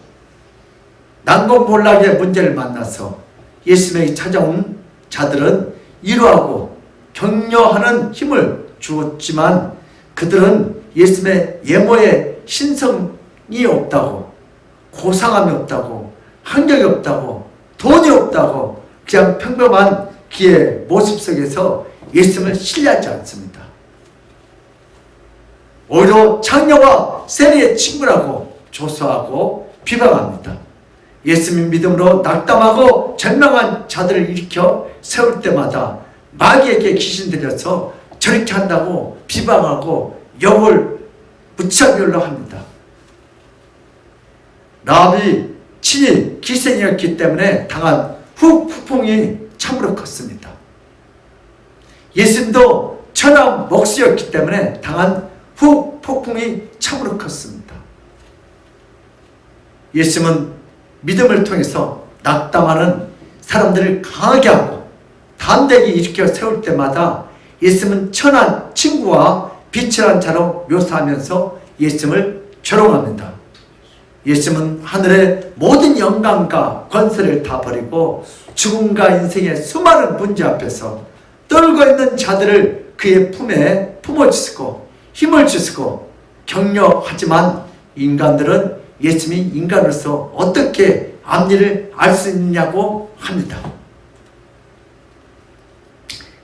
난공불락의 문제를 만나서 예수님에게 찾아온 자들은 위로하고 격려하는 힘을 주었지만 그들은 예수님의 예모에 신성이 없다고, 고상함이 없다고, 학력이 없다고, 돈이 없다고 그냥 평범한 그의 모습 속에서 예수님을 신뢰하지 않습니다. 오히려 창녀와 세리의 친구라고 조소하고 비방합니다. 예수님 믿음으로 낙담하고 절망한 자들을 일으켜 세울 때마다 마귀에게 귀신 들여서 저렇게 한다고 비방하고 욕을 무차별로 합니다. 라합이 친히 기생이었기 때문에 당한 후폭풍이 참으로 컸습니다. 예수님도 천하 목수였기 때문에 당한 폭풍이 참으로 컸습니다. 예수님은 믿음을 통해서 낙담하는 사람들을 강하게 하고 담대히 일으켜 세울 때마다 예수님은 천한 친구와 빛이란 자로 묘사하면서 예수님을 조롱합니다. 예수님은 하늘의 모든 영광과 권세를 다 버리고 죽음과 인생의 수많은 문제 앞에서 떨고 있는 자들을 그의 품에 품어주시고 힘을 주시고 격려하지만 인간들은 예수님이 인간으로서 어떻게 앞일을 알 수 있느냐고 합니다.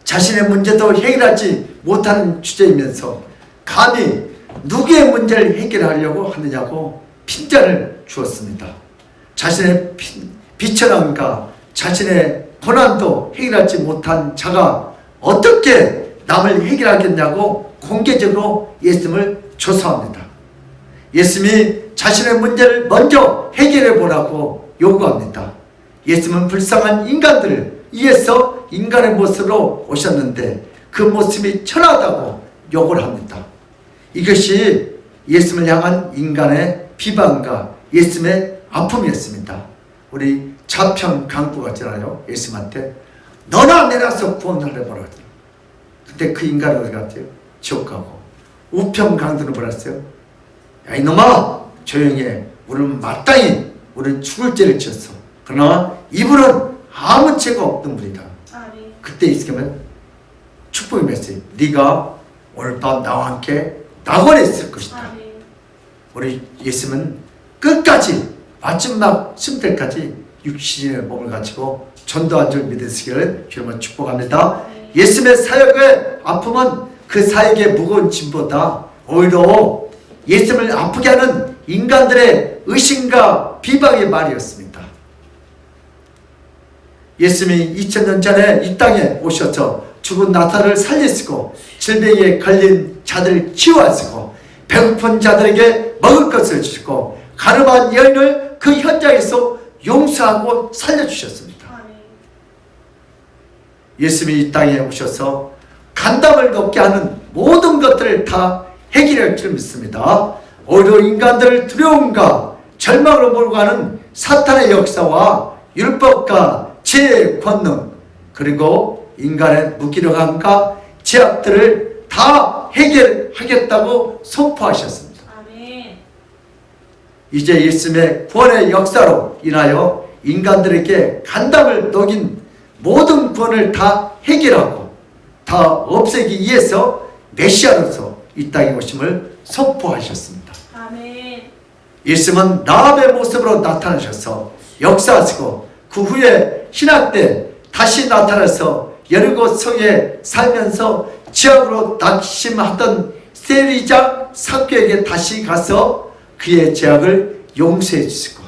자신의 문제도 해결하지 못하는 주제이면서 감히 누구의 문제를 해결하려고 하느냐고 핀잔을 주었습니다. 자신의 비천함과 자신의 고난도 해결하지 못한 자가 어떻게 남을 해결하겠냐고 공개적으로 예수님을 조사합니다. 예수님이 자신의 문제를 먼저 해결해 보라고 요구합니다. 예수님은 불쌍한 인간들을 위해서 인간의 모습으로 오셨는데 그 모습이 천하다고 욕을 합니다. 이것이 예수님을 향한 인간의 비방과 예수님의 아픔이었습니다. 우리 자평 강구가 있잖아요. 예수님한테 너나 내려서 구원을 해보라. 근데 그 인간은 어디 갔대요? 지옥 가고. 우평 강도는 뭐라 했어요? 야 이놈아 조용히 해. 우리는 마땅히 우리는 죽을 죄를 지었어. 그러나 이분은 아무 죄가 없는 분이다. 그때 있으면 축복이 맺어요. 네가 오늘 밤 나와 함께 낙원에 있을 것이다. 우리 예수님은 끝까지 마지막 숨때까지 육신의 몸을 가지고 전도한 줄 믿으시기를 주님을 축복합니다. 예수님의 사역의 아픔은 그 사역의 무거운 짐보다 오히려 예수님을 아프게 하는 인간들의 의심과 비방의 말이었습니다. 예수님이 2000년 전에 이 땅에 오셔서 죽은 나사로를 살리시고 질병에 걸린 자들을 치유하시고 배고픈 자들에게 먹을 것을 주시고 가늠한 여인을 그 현장에서 용서하고 살려주셨습니다. 예수님이 이 땅에 오셔서 간담을 높게 하는 모든 것들을 다 해결할 줄 믿습니다. 오히려 인간들을 두려움과 절망으로 몰고 가는 사탄의 역사와 율법과 죄의 권능 그리고 인간의 무기력함과 제약들을 다 해결하겠다고 선포하셨습니다. 아멘. 이제 예수님의 구원의 역사로 인하여 인간들에게 간담을 녹인 모든 구원을 다 해결하고 다 없애기 위해서 메시아로서 이 땅에 오심을 선포하셨습니다. 아멘. 예수님은 라합의 모습으로 나타나셔서 역사하시고 그 후에 신학 때 다시 나타나서 여리고 성에 살면서 지역으로 낙심하던 세리장 삭개에게 다시 가서 그의 죄악을 용서해 주시고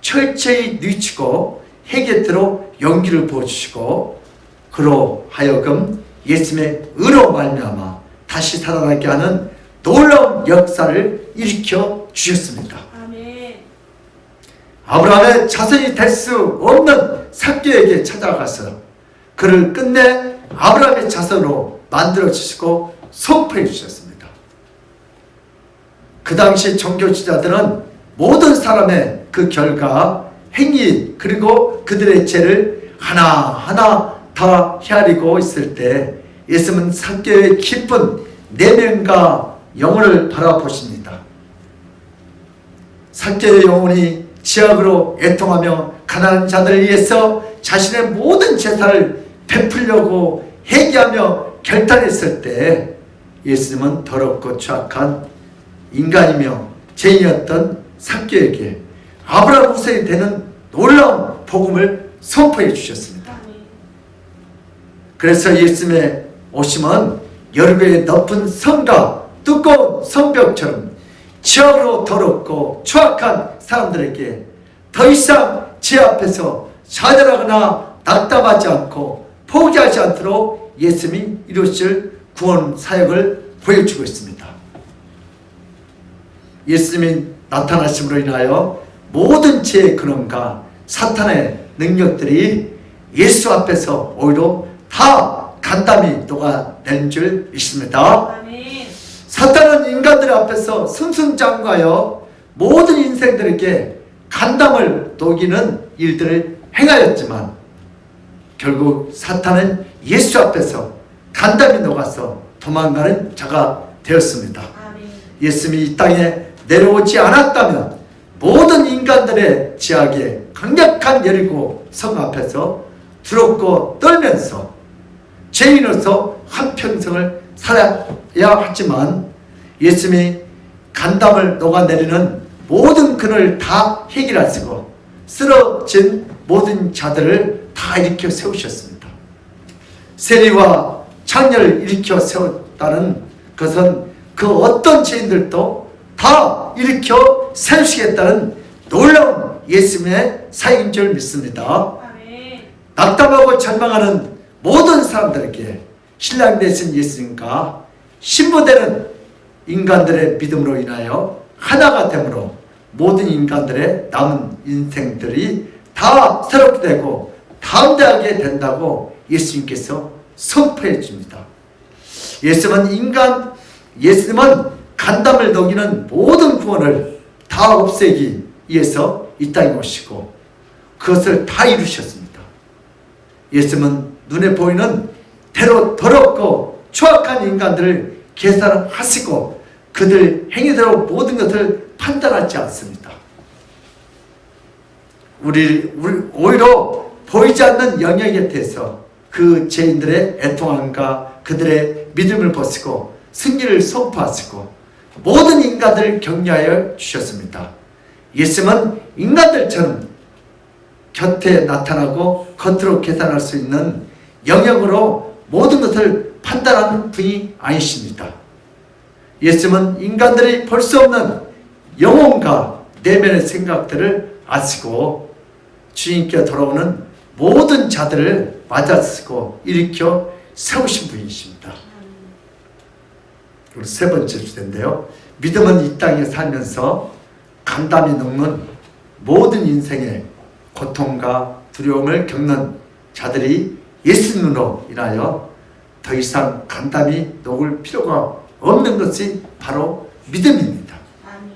철저히 뉘치고 해결토록 용기를 부어주시고 그로 하여금 예수님의 의로 말미암아 다시 살아나게 하는 놀라운 역사를 일으켜 주셨습니다. 아멘. 아브라함의 자손이 될 수 없는 삭개에게 찾아가서 그를 끝내 아브라함의 자손으로 만들어 주시고 선포해 주셨습니다. 그 당시 종교 지도자들은 모든 사람의 그 결과, 행위 그리고 그들의 죄를 하나하나 다 헤아리고 있을 때 예수님은 삭개의 깊은 내면과 영혼을 바라보십니다. 삭개의 영혼이 지역으로 애통하며 가난한 자들을 위해서 자신의 모든 재산을 베풀려고 회개하며 결단했을 때 예수님은 더럽고 추악한 인간이며 죄인이었던 삭개에게 아브라함 후손이 되는 놀라운 복음을 선포해 주셨습니다. 그래서 예수님의 오심은 여리고의 높은 성과 두꺼운 성벽처럼 지역으로 더럽고 추악한 사람들에게 더 이상 제 앞에서 좌절하거나 낙담하지 않고 포기하지 않도록 예수님이 이루실 구원 사역을 보여주고 있습니다. 예수님이 나타나심으로 인하여 모든 죄의 근원과 사탄의 능력들이 예수 앞에서 오히려 다 간담이 녹아낸 줄 믿습니다. 아멘. 사탄은 인간들 앞에서 승승장구하여 모든 인생들에게 간담을 녹이는 일들을 행하였지만 결국 사탄은 예수 앞에서 간담이 녹아서 도망가는 자가 되었습니다. 아멘. 예수님이 이 땅에 내려오지 않았다면 모든 인간들의 지하에 강력한 여리고 성 앞에서 두렵고 떨면서 죄인으로서 한평생을 살아야 하지만 예수님이 간담을 녹아내리는 모든 근을 다 해결하시고 쓰러진 모든 자들을 다 일으켜 세우셨습니다. 세리와 창녀를 일으켜 세웠다는 것은 그 어떤 죄인들도 다 일으켜 세우시겠다는 놀라운 예수님의 사역인 줄 믿습니다. 아멘. 낙담하고 절망하는 모든 사람들에게 신랑 되신 예수님과 신부되는 인간들의 믿음으로 인하여 하나가 되므로 모든 인간들의 남은 인생들이 다 새롭게 되고 담대하게 된다고 예수님께서 선포해 줍니다. 예수님은 간담을 녹이는 모든 구원을 다 없애기 위해서 이 땅에 오시고 그것을 다 이루셨습니다. 예수님은 눈에 보이는 대로 더럽고 추악한 인간들을 계산하시고 그들 행위대로 모든 것을 판단하지 않습니다. 우리 오히려 보이지 않는 영역에 대해서 그 죄인들의 애통함과 그들의 믿음을 보시고 승리를 선포하시고 모든 인간들을 격려하여 주셨습니다. 예수님은 인간들처럼 곁에 나타나고 겉으로 계산할 수 있는 영역으로 모든 것을 판단하는 분이 아니십니다. 예수님은 인간들이 볼 수 없는 영혼과 내면의 생각들을 아시고 주님께 돌아오는 모든 자들을 맞아쓰고 일으켜 세우신 분이십니다. 그리고 세 번째 주제인데요. 믿음은 이 땅에 살면서 간담이 녹는 모든 인생의 고통과 두려움을 겪는 자들이 예수님으로 인하여 더 이상 간담이 녹을 필요가 없는 것이 바로 믿음입니다. 아멘.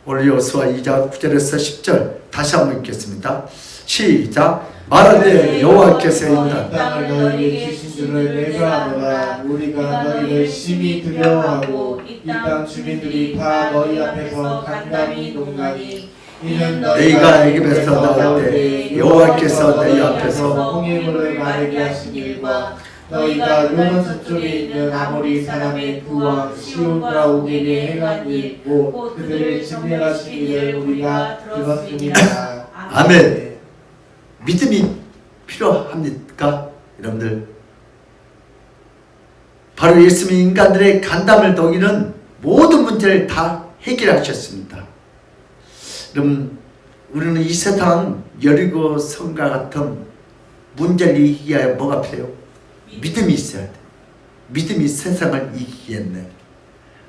오늘 여호수아 2장 9절에서 10절 다시 한번 읽겠습니다. 시작. 말하되 여호와께서 이 땅을 너희에게 주신 줄을 내가 알노라. 우리가 너희를 심히 두려워하고 이 땅 주민들이 다 너희 앞에서 간담이 녹나니 이는 너희가 애굽에서 나올 때 여호와께서 너희 앞에서 홍해물을 마르게 하신 일과 너희가 요단 서쪽에 있는 아모리 사람의 그 왕 시온과 오게게 행한 일 곧 그들을 진멸하신 일을 우리가 들었습니다. 아멘. 믿음이 필요합니까? 여러분들 바로 예수님이 인간들의 간담을 녹이는 모든 문제를 다 해결하셨습니다. 여러분 우리는 이 세상 여리고 성과 같은 문제를 이기기 위하여 뭐가 필요해요? 믿음이 있어야 돼. 믿음이 세상을 이기겠네.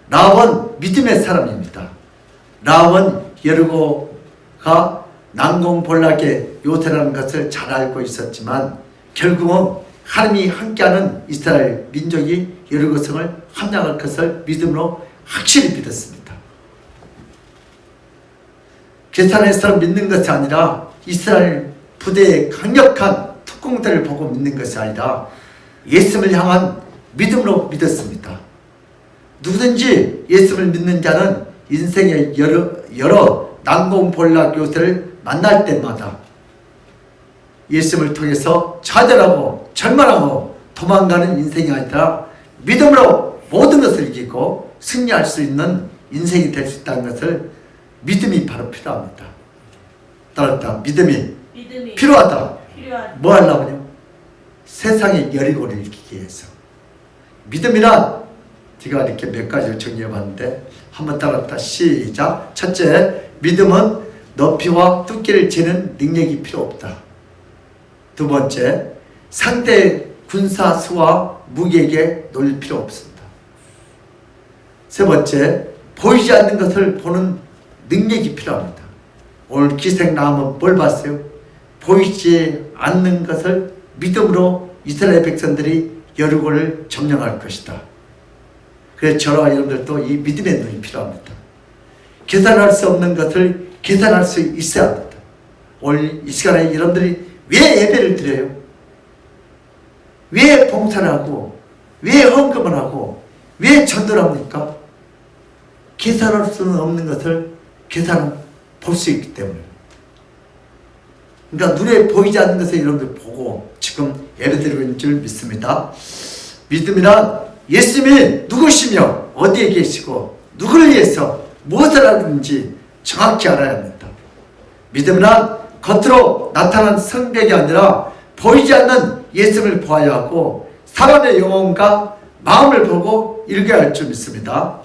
라합은 믿음의 사람입니다. 라합은 여리고가 난공불락의 요새라는 것을 잘 알고 있었지만 결국은 하나님이 함께하는 이스라엘 민족이 여리고성을 함락할 것을 믿음으로 확실히 믿었습니다. 계산해서 믿는 것이 아니라 이스라엘 부대의 강력한 특공대를 보고 믿는 것이 아니라 예수님을 향한 믿음으로 믿었습니다. 누구든지 예수님을 믿는 자는 인생의 여러 난공불락 요새를 만날 때마다 예수님을 통해서 좌절하고 절망하고 도망가는 인생이 아니라 믿음으로 모든 것을 이기고 승리할 수 있는 인생이 될 수 있다는 것을 믿음이 바로 필요합니다. 따랐다. 믿음이 필요하다. 뭐 하려고요? 세상의 여리고를 이기기 위해서. 믿음이란 제가 이렇게 몇 가지를 정리해 봤는데 한번 따랐다. 시작. 첫째, 믿음은 높이와 두께를 재는 능력이 필요 없다. 두 번째, 상대의 군사 수와 무기에게 놀릴 필요 없습니다. 세 번째, 보이지 않는 것을 보는 능력이 필요합니다. 오늘 기생나무는 뭘 봤어요? 보이지 않는 것을 믿음으로 이스라엘 백성들이 여리고를 점령할 것이다. 그래서 저와 여러분들도 이 믿음의 눈이 필요합니다. 계산할 수 없는 것을 계산할 수 있어야 합니다. 오늘 이 시간에 여러분들이 왜 예배를 드려요? 왜 봉사를 하고 왜 헌금을 하고 왜 전도를 합니까? 계산할 수는 없는 것을 계산을 볼 수 있기 때문에. 그러니까 눈에 보이지 않는 것을 여러분들 보고 지금 예배드리고 있는 줄 믿습니다. 믿음이란 예수님이 누구시며 어디에 계시고 누구를 위해서 무엇을 하는지 정확히 알아야 합니다. 믿음이란 겉으로 나타난 성벽이 아니라 보이지 않는 예수님을 보아야 하고 사람의 영혼과 마음을 보고 읽어야 할 줄 믿습니다.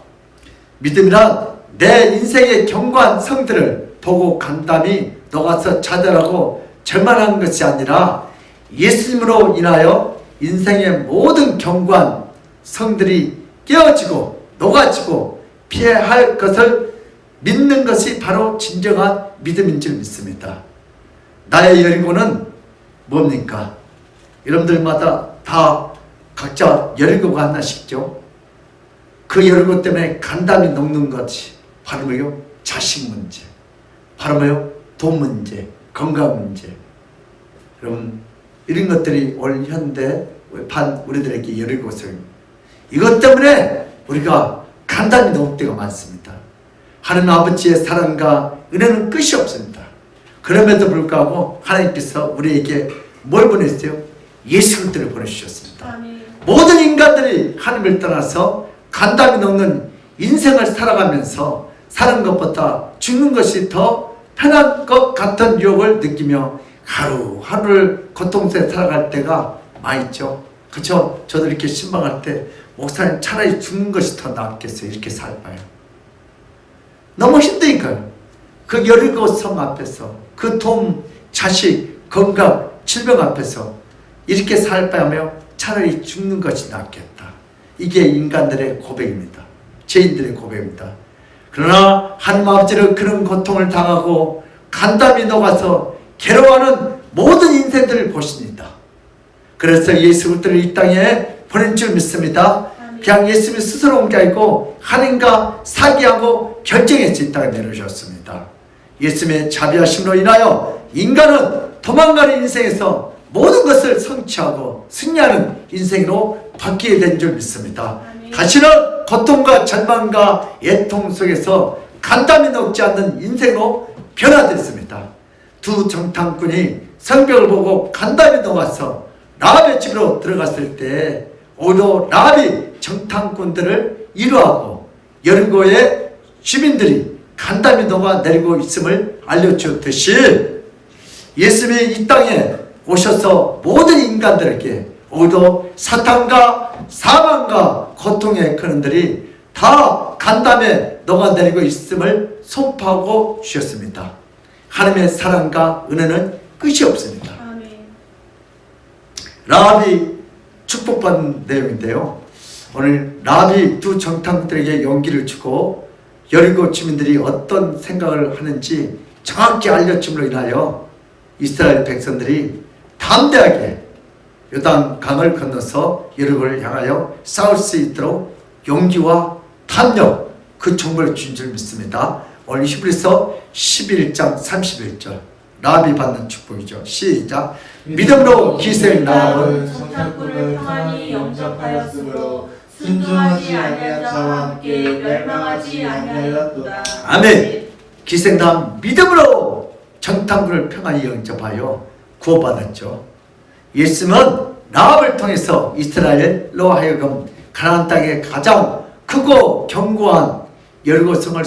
믿음이란 내 인생의 견고한 성들을 보고 간담이 녹아서 좌절하고 절망하는 것이 아니라 예수님으로 인하여 인생의 모든 견고한 성들이 깨어지고 녹아지고 피해야 할 것을 믿는 것이 바로 진정한 믿음인 줄 믿습니다. 나의 여리고는 뭡니까? 여러분들마다 다 각자 여리고가 하나씩죠. 그 여리고 때문에 간담이 녹는 것이 바로 뭐요? 자식 문제, 바로 뭐요? 돈 문제, 건강 문제. 여러분 이런 것들이 올 현대 우리들에게 여리고서 이것 때문에 우리가 간담이 녹을 때가 많습니다. 하나님 아버지의 사랑과 은혜는 끝이 없습니다. 그럼에도 불구하고 하나님께서 우리에게 뭘 보냈어요? 예수 그리스도를 보내주셨습니다. 아멘. 모든 인간들이 하나님을 떠나서 간담이 녹는 인생을 살아가면서 사는 것보다 죽는 것이 더 편한 것 같은 유혹을 느끼며 하루하루를 고통스레 살아갈 때가 많이 있죠. 그렇죠? 저도 이렇게 신방할 때 목사님 차라리 죽는 것이 더 낫겠어요. 이렇게 살아요. 너무 힘드니까요. 그 여리고 성 앞에서 그 돈, 자식, 건강, 질병 앞에서 이렇게 살 바하며 차라리 죽는 것이 낫겠다. 이게 인간들의 고백입니다. 죄인들의 고백입니다. 그러나 하나님 아버지는 그런 고통을 당하고 간담이 녹아서 괴로워하는 모든 인생들을 보십니다. 그래서 예수 그리스도를 이 땅에 보낸 줄 믿습니다. 그냥 예수님이 스스로 온 게 아니고 하나님과 사귀하고 결정해서 이 땅에 내려오셨습니다. 예수님의 자비하심으로 인하여 인간은 도망가는 인생에서 모든 것을 성취하고 승리하는 인생으로 바뀌게 된 줄 믿습니다. 다시는 고통과 절망과 애통 속에서 간담이 녹지 않는 인생으로 변화됐습니다. 두 정탐꾼이 성벽을 보고 간담이 녹아서 라합의 집으로 들어갔을 때 오히려 라합이 정탐꾼들을 위로하고 여리고의 주민들이 간담이 녹아 내리고 있음을 알려주듯이 예수님이 이 땅에 오셔서 모든 인간들에게 오히려 사탄과 사망과 고통의 그런들이 다 간담에 녹아내리고 있음을 선포하고 주셨습니다. 하나님의 사랑과 은혜는 끝이 없습니다. 아멘. 라합이 축복받은 내용인데요. 오늘 라합이 두 정탐꾼들에게 용기를 주고 여리고 주민들이 어떤 생각을 하는지 정확히 알려줌으로 인하여 이스라엘 백성들이 담대하게 요단강을 건너서 여리고를 향하여 싸울 수 있도록 용기와 담력 그 정보를 준 줄 믿습니다. 오늘 히브리서 11장 31절 라합이 받는 축복이죠. 시작. 믿음으로 기생 라합은 정탐꾼을 평안히 영접하였으므로 순종하지 아니한 자와 함께 멸망하지 아니하였도다. 아멘. 기생 라합 믿음으로 정탐꾼을 평안히 영접하여 구원받았죠. 예수님은 라합을 통해서 이스라엘로 하여금 가나안 땅의 가장 크고 견고한 여리고성을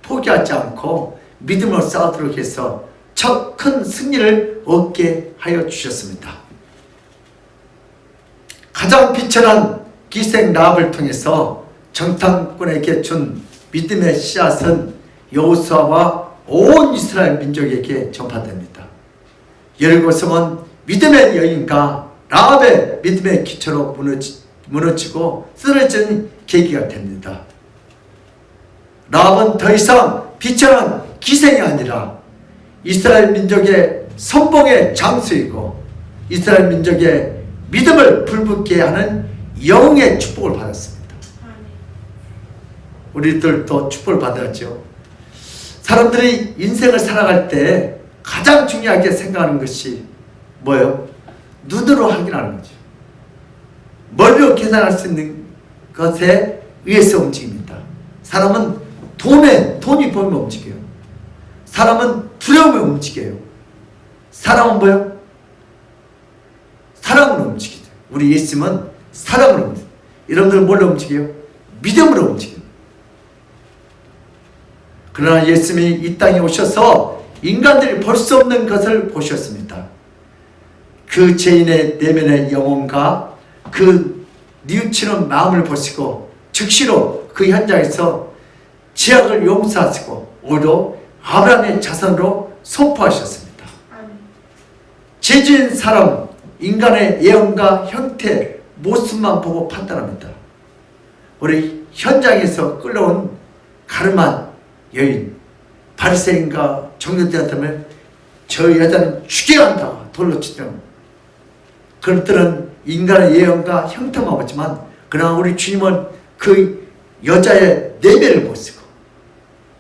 포기하지 않고 믿음으로 싸우도록 해서 첫 큰 승리를 얻게 하여 주셨습니다. 가장 비천한 기생 라합을 통해서 정탐꾼에게 준 믿음의 씨앗은 여호수아와 온 이스라엘 민족에게 전파됩니다. 여리고성은 믿음의 여인과 라합의 믿음의 기초로 무너지고 쓰러지는 계기가 됩니다. 라합은 더 이상 비천한 기생이 아니라 이스라엘 민족의 선봉의 장수이고 이스라엘 민족의 믿음을 불붙게 하는 영의 축복을 받았습니다. 우리들도 축복을 받았죠. 사람들이 인생을 살아갈 때 가장 중요하게 생각하는 것이 뭐예요? 눈으로 확인하는 거죠. 머리로 계산할 수 있는 것에 의해서 움직입니다. 사람은 돈이 보이면 움직여요. 사람은 두려움에 움직여요. 사람은 뭐예요? 사랑으로 움직이죠. 우리 예수님은 사랑으로 움직여요. 여러분들은 뭘로 움직여요? 믿음으로 움직여요. 그러나 예수님이 이 땅에 오셔서 인간들이 볼 수 없는 것을 보셨습니다. 그 죄인의 내면의 영혼과 그 뉘우치는 마음을 보시고 즉시로 그 현장에서 죄악을 용서하시고 오히려 아브라함의 자손으로 선포하셨습니다. 죄지은 사람, 인간의 예언과 형태, 모습만 보고 판단합니다. 우리 현장에서 끌려온 가늠한 여인, 바리새인과 정교대한테면 저 여자는 죽여야 한다, 돌로 치죠. 그것들은 인간의 예언과 형태만 보지만, 그러나 우리 주님은 그 여자의 내면을 보시고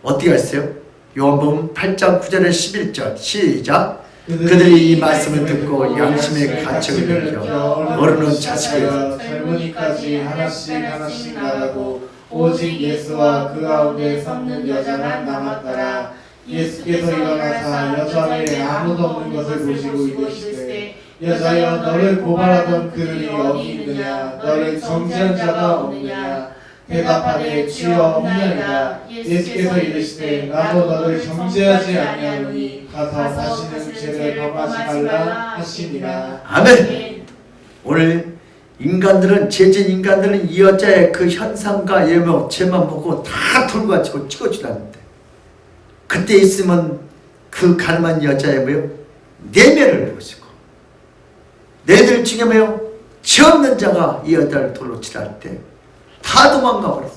어떻게 했어요? 요한복음 8장 9절에 11절 시작. 그들이 이 말씀을 듣고 양심의 가책을 느껴 어른은 자식을 젊은이까지 하나씩 말하고 오직 예수와 그 가운데 섰는 여자만 남았더라. 예수께서 일어나사 여자 외에 아무도 없는 것을 보시고 이르시되 여자여 너를 고발하던 그들이 어디 있느냐? 너를 정죄한 자가 없느냐? 대답하되 주여 없나이다. 예수께서 이르시되 나도 너를 정죄하지 아니하노니 가서 다시는 죄를 범하지 말라 하시니라. 아멘. 오늘 인간들은, 죄진 인간들은 이 여자의 그 현상과 예명, 죄만 보고 다 돌고 가지고 찍어주라는데, 그때 있으면 그 가늠한 여자의 뭐요? 내면을 보시고, 내들 중에 뭐요? 죄 없는 자가 이 여자를 돌로 치라 할 때 다 도망가 버렸어.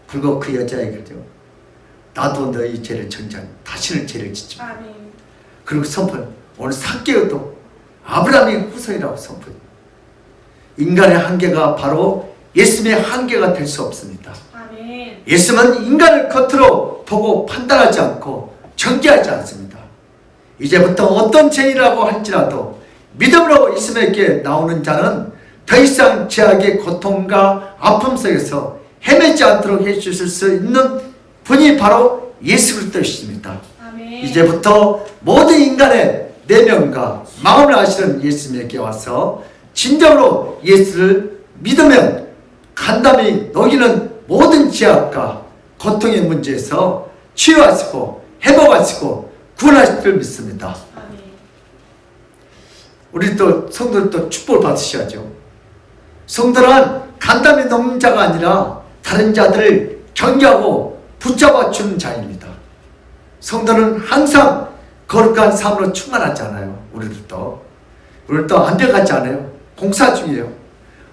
그리고 그 여자에게죠, 나도 너희 죄를 정죄하니 다시는 죄를 짓지 마. 그리고 선포, 오늘 삭개오도 아브라함의 후손이라고 선포해. 인간의 한계가 바로 예수님의 한계가 될 수 없습니다. 아멘. 예수님은 인간을 겉으로 보고 판단하지 않고 정죄하지 않습니다. 이제부터 어떤 죄인이라고 할지라도 믿음으로 예수님에게 나오는 자는 더 이상 죄악의 고통과 아픔 속에서 헤매지 않도록 해주실 수 있는 분이 바로 예수 그리스도이십니다. 아멘. 이제부터 모든 인간의 내면과 마음을 아시는 예수님에게 와서 진정으로 예수를 믿으면 간담이 녹이는 모든 죄악과 고통의 문제에서 치유하시고 회복하시고 구원하실 줄 믿습니다. 아멘. 우리 또 성도들도 축복을 받으셔야죠. 성도는 간담이 녹는 자가 아니라 다른 자들을 경계하고 붙잡아 주는 자입니다. 성도는 항상 거룩한 삶으로 충만하잖아요. 우리도 완벽하지 않아요. 공사 중이에요.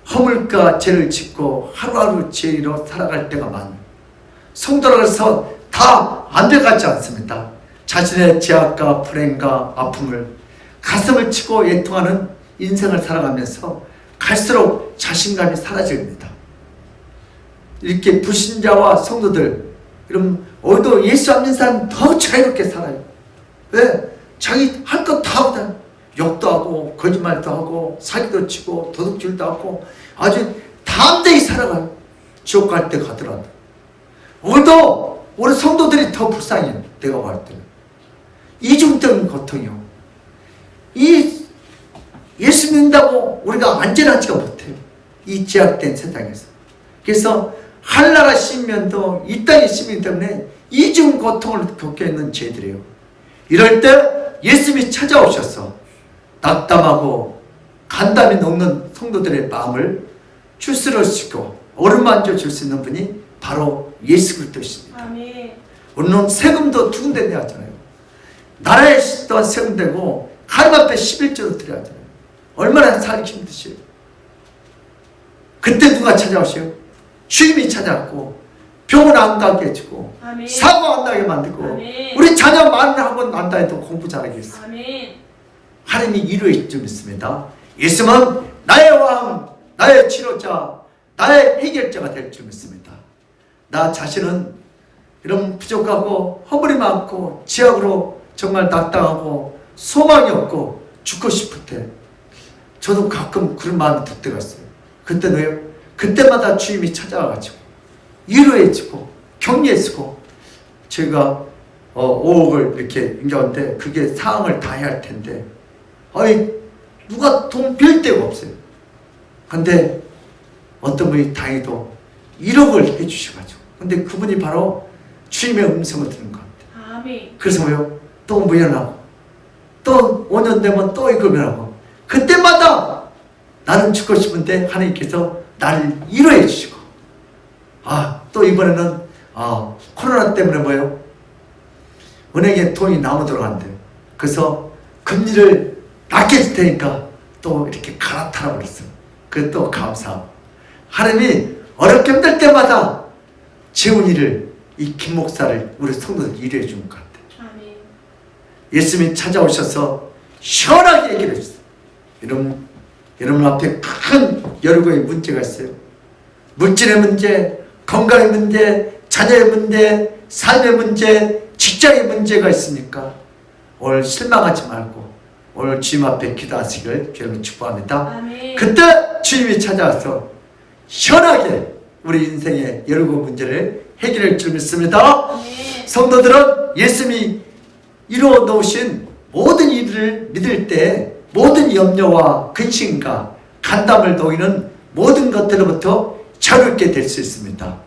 허물과 죄를 짓고 하루하루 죄로 살아갈 때가 많아요. 성도로서 다 완벽하지 않습니다. 자신의 죄악과 불행과 아픔을 가슴을 치고 애통하는 인생을 살아가면서 갈수록 자신감이 사라집니다. 이렇게 불신자와 성도들, 여러분 오히려 예수 안 믿는 사람은 더 자유롭게 살아요. 왜? 자기 할 것 다 하거든. 욕도 하고 거짓말도 하고 사기도 치고 도둑질도 하고 아주 담대히 살아가요. 지옥 갈 때 가더라도. 오히려 우리 성도들이 더 불쌍해요. 내가 볼 때는 이중적인 고통이요. 이 예수 믿는다고 우리가 안전하지가 못해요. 이 제약된 세상에서. 그래서 하늘나라 시민도 이 땅의 시민 때문에 이중 고통을 겪게 있는 죄들이에요. 이럴 때 예수님이 찾아오셔서 낙담하고 간담이 녹는 성도들의 마음을 추스러시고 어루만져 줄 수 있는 분이 바로 예수 그리스도이십니다. 아멘. 우리는 세금도 두군데 내야 하잖아요. 나라에 또한 세금 되고 하나님 앞에 11조도 드려야 하잖아요. 얼마나 살기 힘드시요. 그때 누가 찾아오시요? 주님이 찾아왔고 병원 안 가게 해주고 아멘. 사고 안 나게 만들고 아멘. 우리 자녀 많은 학원 난다 해도 공부 잘하게 했어요. 아멘. 하나님이 이루어질 줄 믿습니다. 예수는 나의 왕, 나의 치료자, 나의 해결자가 될 줄 믿습니다. 나 자신은 이런 부족하고 허물이 많고 지약으로 정말 낙당하고 소망이 없고 죽고 싶을 때 저도 가끔 그런 마음이 들 때가 있어요. 그때는 왜요? 그때마다 주님이 찾아와가지고 위로해주고 격려해주고 제가 5억을 이렇게 인정하는데 그게 상황을 다 해야 할 텐데 아니 누가 돈 빌 데가 없어요. 근데 어떤 분이 다행히도 1억을 해주셔가지고 근데 그분이 바로 주님의 음성을 듣는 것 같아요. 아멘. 그래서 왜요? 또 무연하고 또 5년 되면 또 이끌면하고 그때마다 나는 죽고 싶은데 하나님께서 나를 위로해 주시고 또 이번에는 코로나 때문에 뭐예요? 은행에 돈이 너무 들어간대요. 그래서 금리를 낮게 줄 테니까 또 이렇게 갈아타라 그랬어요. 그래 또 감사하고 하나님이 어렵게 힘들 때마다 재훈이를 이 김 목사를 우리 성도들 위로해 주는 것 같아요. 아멘. 예수님이 찾아오셔서 시원하게 얘기를 해주세요. 여러분 앞에 큰 여러 가지 문제가 있어요. 물질의 문제, 건강의 문제, 자녀의 문제, 삶의 문제, 직장의 문제가 있으니까 오늘 실망하지 말고 오늘 주님 앞에 기도하시길 주님을 축복합니다. 아멘. 그때 주님이 찾아와서 시원하게 우리 인생의 여러 가지 문제를 해결할 줄 믿습니다. 아멘. 성도들은 예수님이 이루어 놓으신 모든 일을 믿을 때 모든 염려와 근심과 간담을 놓이는 모든 것들로부터 자유롭게 될 수 있습니다.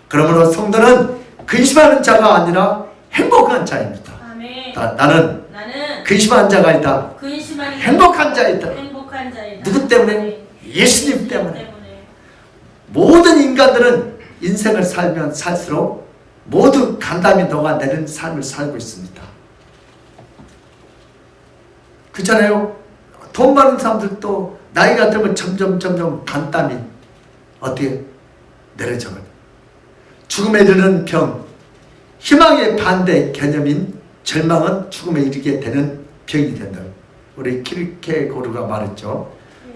그러므로 성도는 근심하는 자가 아니라 행복한 자입니다. 아멘. 나는 근심하는 자가 아니다. 근심하는 행복한 자이다. 행복한 자이다. 누구 때문에? 아멘. 예수님 때문에. 모든 인간들은 인생을 살면 살수록 모두 간담이 녹아내리는 삶을 살고 있습니다. 그렇잖아요. 돈 많은 사람들도 나이가 들면 점점 간담이 어떻게 내려져가요. 죽음에 이르는 병, 희망의 반대 개념인 절망은 죽음에 이르게 되는 병이 된다. 우리 키르케고르가 말했죠.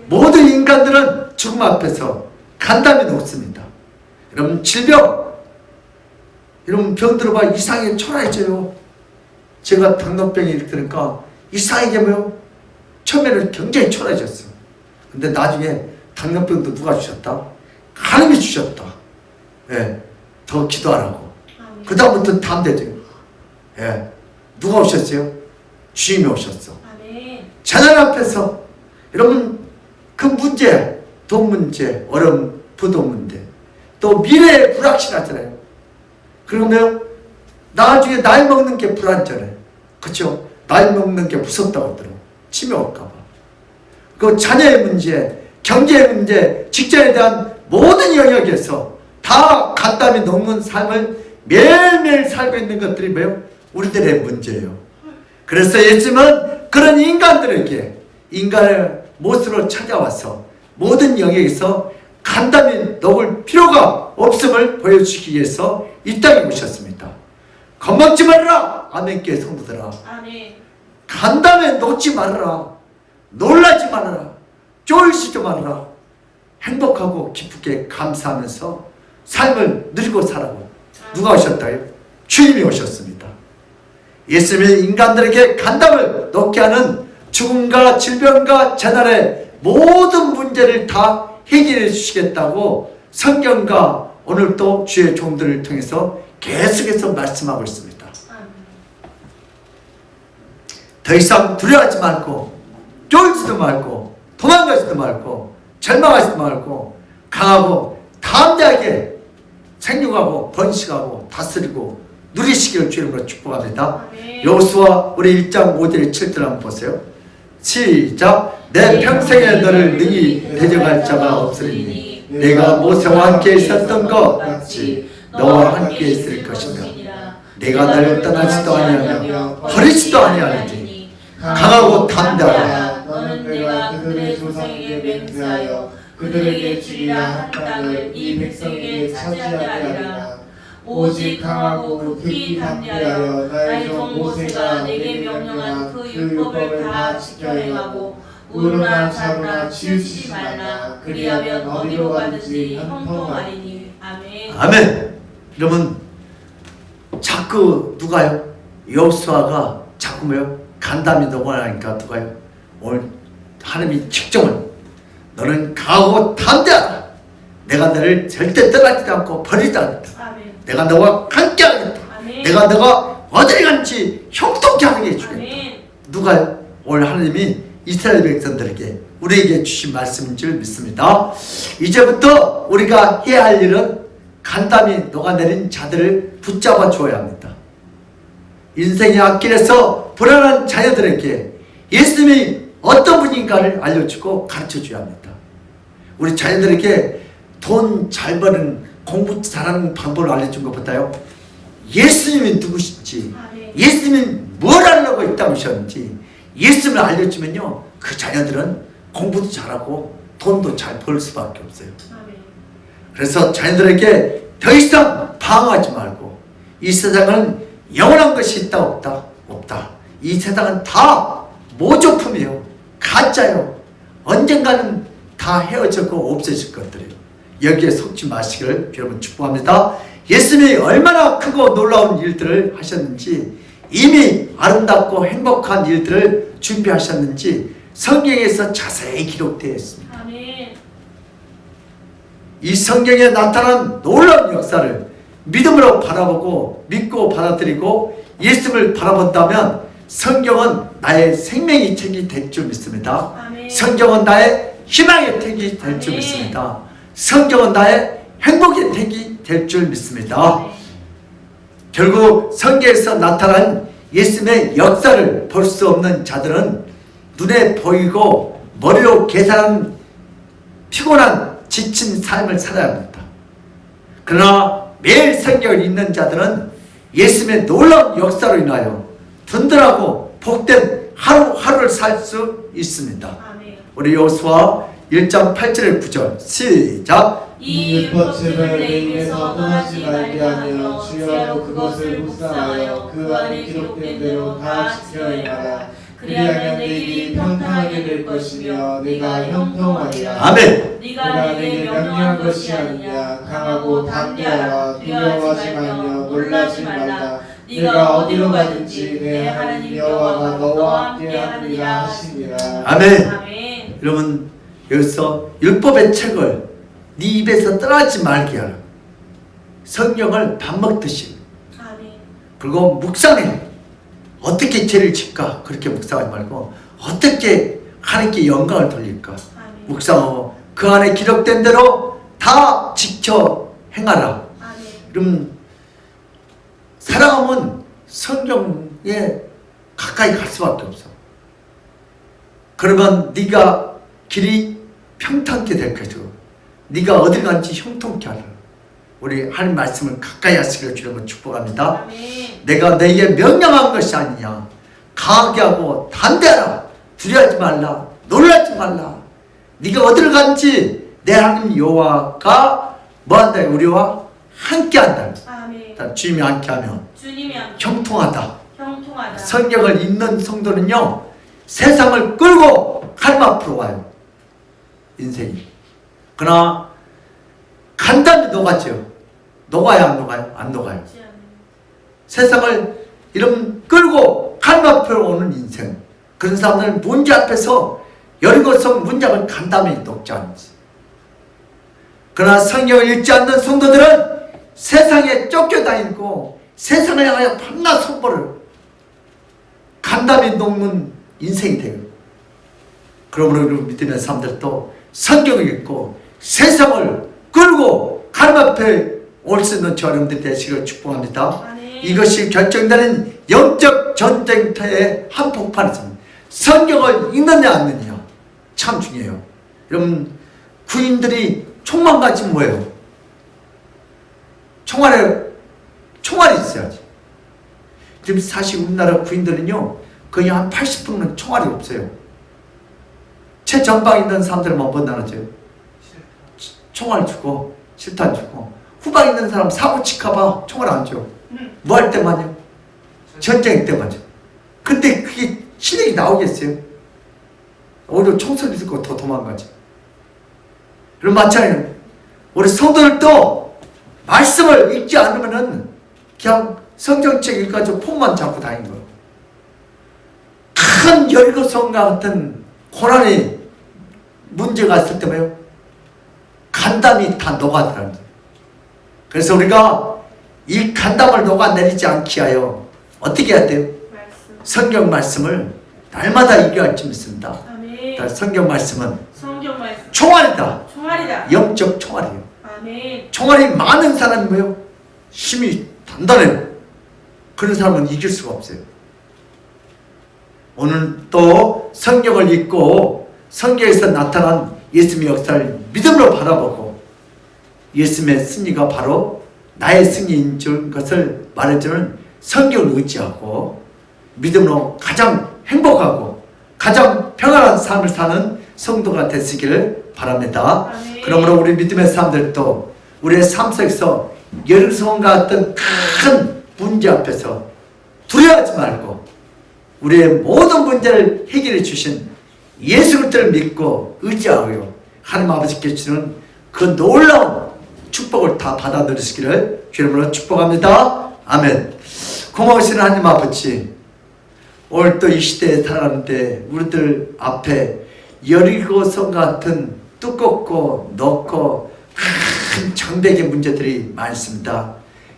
모든 인간들은 죽음 앞에서 간담이 녹습니다. 여러분 질병, 이런 병 들어봐 이상하게 초라해져요. 제가 당뇨병이 일으키니까 이상하게 뭐요? 처음에는 굉장히 초라해졌어요. 근데 나중에 당뇨병도 누가 주셨다? 하나님이 주셨다. 예, 더 기도하라고. 그 다음부터 다 되죠. 예, 누가 오셨어요? 주님이 오셨어. 재난 앞에서 여러분 그 문제, 돈 문제, 어려움, 부도 문제, 또 미래에 불확실하잖아요. 그러면 나중에 나이 먹는 게 불안전해. 그렇죠? 나이 먹는 게 무섭다고 하더라고. 치매 올까봐. 그 자녀의 문제, 경제의 문제, 직장에 대한 모든 영역에서 다 간담이 녹는 삶을 매일매일 살고 있는 것들이 뭐예요? 우리들의 문제예요. 그래서 예수님은 그런 인간들에게 인간의 모습으로 찾아와서 모든 영역에서 간담이 녹을 필요가 없음을 보여주기 위해서 이 땅에 오셨습니다. 겁먹지 말아라. 아멘께 성도들아. 아멘. 간담에 녹지 말아라. 놀라지 말아라. 쫄지도 말아라. 행복하고 기쁘게 감사하면서 삶을 누리고 살라고. 누가 오셨다요? 주님이 오셨습니다. 예수님이 인간들에게 간담을 놓게 하는 죽음과 질병과 재난의 모든 문제를 다 해결해 주시겠다고 성경과 오늘 또 주의 종들을 통해서 계속해서 말씀하고 있습니다. 더 이상 두려워하지 말고 쫄지도 말고 도망가지도 말고 절망하지도 말고 강하고 담대하게 생육하고 번식하고 다스리고 누리시기를 주님으로 축복합니다. 여호수아 우리 1장 5절 7절 한번 보세요. 시작. 내 평생에 너를 능히 대적할 자가 없으리니 내가 모세와 함께 있었던 것 같이 너와 함께 있을 것이며 내가 너를 떠나지도 아니하며 버리지도 아니하리니 강하고 담대하라. 너는 내가 그들의 조상에게 맹세하여 그들에게 주리라 한 땅을 이 백성에게 차지하게 하리라. 오직 강하고 극히 담대하여 나의 종 모세가 내게 명령한 그 율법을 다 지켜 행하고 우르나 자루나 치우치지 말라. 그리하면 어디로 가든지 형통하리니. 아멘. 아멘. 여러분 자꾸 누가요? 여호수아가 자꾸 뭐요? 간담이 넘어가니까 누가요? 오늘 하나님이 측정을 너는 강하고 담대하라. 내가 너를 절대 떠나지도 않고 버리지 않겠다. 아멘. 내가 너와 함께 하겠다. 아멘. 내가 너가 어디를 간지 형통케 하게 해주겠다. 아멘. 누가요? 오늘 하나님이 이스라엘 백성들에게 우리에게 주신 말씀인 줄 믿습니다. 이제부터 우리가 해야 할 일은 간담이 녹아내린 자들을 붙잡아 주어야 합니다. 인생의 앞길에서 불안한 자녀들에게 예수님이 어떤 분인가를 알려주고 가르쳐줘야 합니다. 우리 자녀들에게 돈 잘 버는 공부 잘하는 방법을 알려준 것보다요, 예수님이 누구신지, 아멘. 예수님이 뭘 하려고 이 땅에 오셨는지 예수님을 알려주면요, 그 자녀들은 공부도 잘하고 돈도 잘 벌 수밖에 없어요. 아멘. 그래서 자녀들에게 더 이상 방황하지 말고, 이 세상은 영원한 것이 있다 없다? 없다. 이 세상은 다 모조품이에요. 가짜요. 언젠가는 다 헤어지고 없어질 것들이에요. 여기에 속지 마시기를 여러분 축복합니다. 예수님이 얼마나 크고 놀라운 일들을 하셨는지, 이미 아름답고 행복한 일들을 준비하셨는지 성경에서 자세히 기록되어 있습니다. 아멘. 이 성경에 나타난 놀라운 역사를 믿음으로 바라보고 믿고 받아들이고 예수님을 바라본다면 성경은 나의 생명의 책이 될 줄 믿습니다. 아멘. 성경은 나의 희망의 책이 될 줄 아멘. 믿습니다. 성경은 나의 행복의 책이 될 줄 믿습니다. 아멘. 결국 성경에서 나타난 예수님의 역사를 볼 수 없는 자들은 눈에 보이고 머리로 계산한 피곤한 지친 삶을 살아야 합니다. 그러나 매일 성경을 읽는 자들은 예수님의 놀라운 역사로 인하여 든든하고 복된 하루하루를 살 수 있습니다. 아멘. 우리 여호수아 1장 8절의 9절 시작. 이 율법책을 내 입에서 떠나지 말게 하며 주야로 그것을 묵상하여 그 안에 기록된 대로 다 지켜 행하라. 그리하면 내 길이 평탄하게 될 것이며 내가 형통하리라. 아멘. 네가 내게 명령한 것이 아니냐. 강하고 담대하라. 두려워하지 말며 놀라지 말라. 네가 어디로 가든지 내 하나님 여호와가 너와 함께 하느니라 하시니라. 아멘. 아멘. 여러분 여기서 율법의 책을 네 입에서 떠나지 말게 하라. 성경을 밥 먹듯이 아멘. 그리고 묵상해. 어떻게 죄를 짓까? 그렇게 묵상하지 말고 어떻게 하나님께 영광을 돌릴까? 아멘. 묵상하고 그 안에 기록된 대로 다 지켜 행하라. 아멘. 그럼 사랑하면 성경에 가까이 갈 수밖에 없어. 그러면 네가 길이 평탄케 될 것이고 네가 어딜 간지 형통케 하라. 우리 하나님 말씀을 가까이 하시기를 주님을 축복합니다. 아멘. 내가 너에게 명령한 것이 아니냐. 강하게 하고 담대하라. 두려워하지 말라. 놀라지 말라. 네가 어디를 간지 내 하나님 여호와가 뭐한다? 우리와 함께한다. 아멘. 주님이 함께하면 주님이 함께 형통하다. 형통하다. 성경을 읽는 성도는요, 세상을 끌고 하나님 앞으로 와요. 인생이. 그러나 간단히 녹았죠. 녹아야 안 녹아요? 안 녹아요. 세상을 이름 끌고 하나님 앞으로 오는 인생. 그런 사람들은 문제 앞에서 여리고성 문장을 간단히 녹지 않지. 그러나 성경을 읽지 않는 성도들은 세상에 쫓겨다니고 세상을 향하여 밤낮 손보를 간담이 녹는 인생이 돼요. 그러므로 우리 믿음의 사람들도 성경을 읽고 세상을 끌고 하나님 앞에 올 수 있는 저 여러분들 되시기를 축복합니다. 아멘. 이것이 결정되는 영적 전쟁터의 한복판에서 성경을 읽느냐 안 읽느냐 참 중요해요. 여러분 군인들이 총만 가지면 뭐예요? 총알이 있어야지. 지금 사실 우리나라 구인들은요 거의 한 80%는 총알이 없어요. 최전방에 있는 사람들만 못 나눠줘요. 총알 주고 실탄 주고 후방에 있는 사람 사고 칠까봐 총알 안 줘. 뭐 할 때만요? 전쟁 때만요. 근데 그게 실력이 나오겠어요? 오히려 총소리 듣고 더 도망가죠. 그럼 마찬가지로 우리 성도들도 말씀을 읽지 않으면은 그냥 성경책 읽어가지고 폰만 잡고 다니는 거예요. 큰 여리고성과 같은 고난이 문제가 있을 때 뭐예요? 간담이 다 녹아들어요. 그래서 우리가 이 간담을 녹아내리지 않게 하여 어떻게 해야 돼요? 성경 말씀을 날마다 읽어야 있습니다. 아멘. 성경 말씀은 성경 말씀. 총알이다. 총알이다. 영적 총알이에요. 아멘. 총알이 많은 사람이 뭐예요? 힘이 단단해요. 그런 사람은 이길 수가 없어요. 오늘 또 성경을 읽고 성경에서 나타난 예수님의 역사를 믿음으로 바라보고 예수님의 승리가 바로 나의 승리인 줄 것을 말해주는 성경을 의지하고 믿음으로 가장 행복하고 가장 평안한 삶을 사는 성도가 되시기를 바랍니다. 아멘. 그러므로 우리 믿음의 사람들도 우리의 삶 속에서 여리고성과 같은 큰 문제 앞에서 두려워하지 말고 우리의 모든 문제를 해결해 주신 예수 그리스도를 믿고 의지하여 하나님 아버지께 주는 그 놀라운 축복을 다 받아 누리시기를 주님으로 축복합니다. 아멘. 고마우신 하나님 아버지, 오늘 또 이 시대에 살아가는데 우리들 앞에 여리고성 같은 두껍고 넓고 큰 장대의 문제들이 많습니다.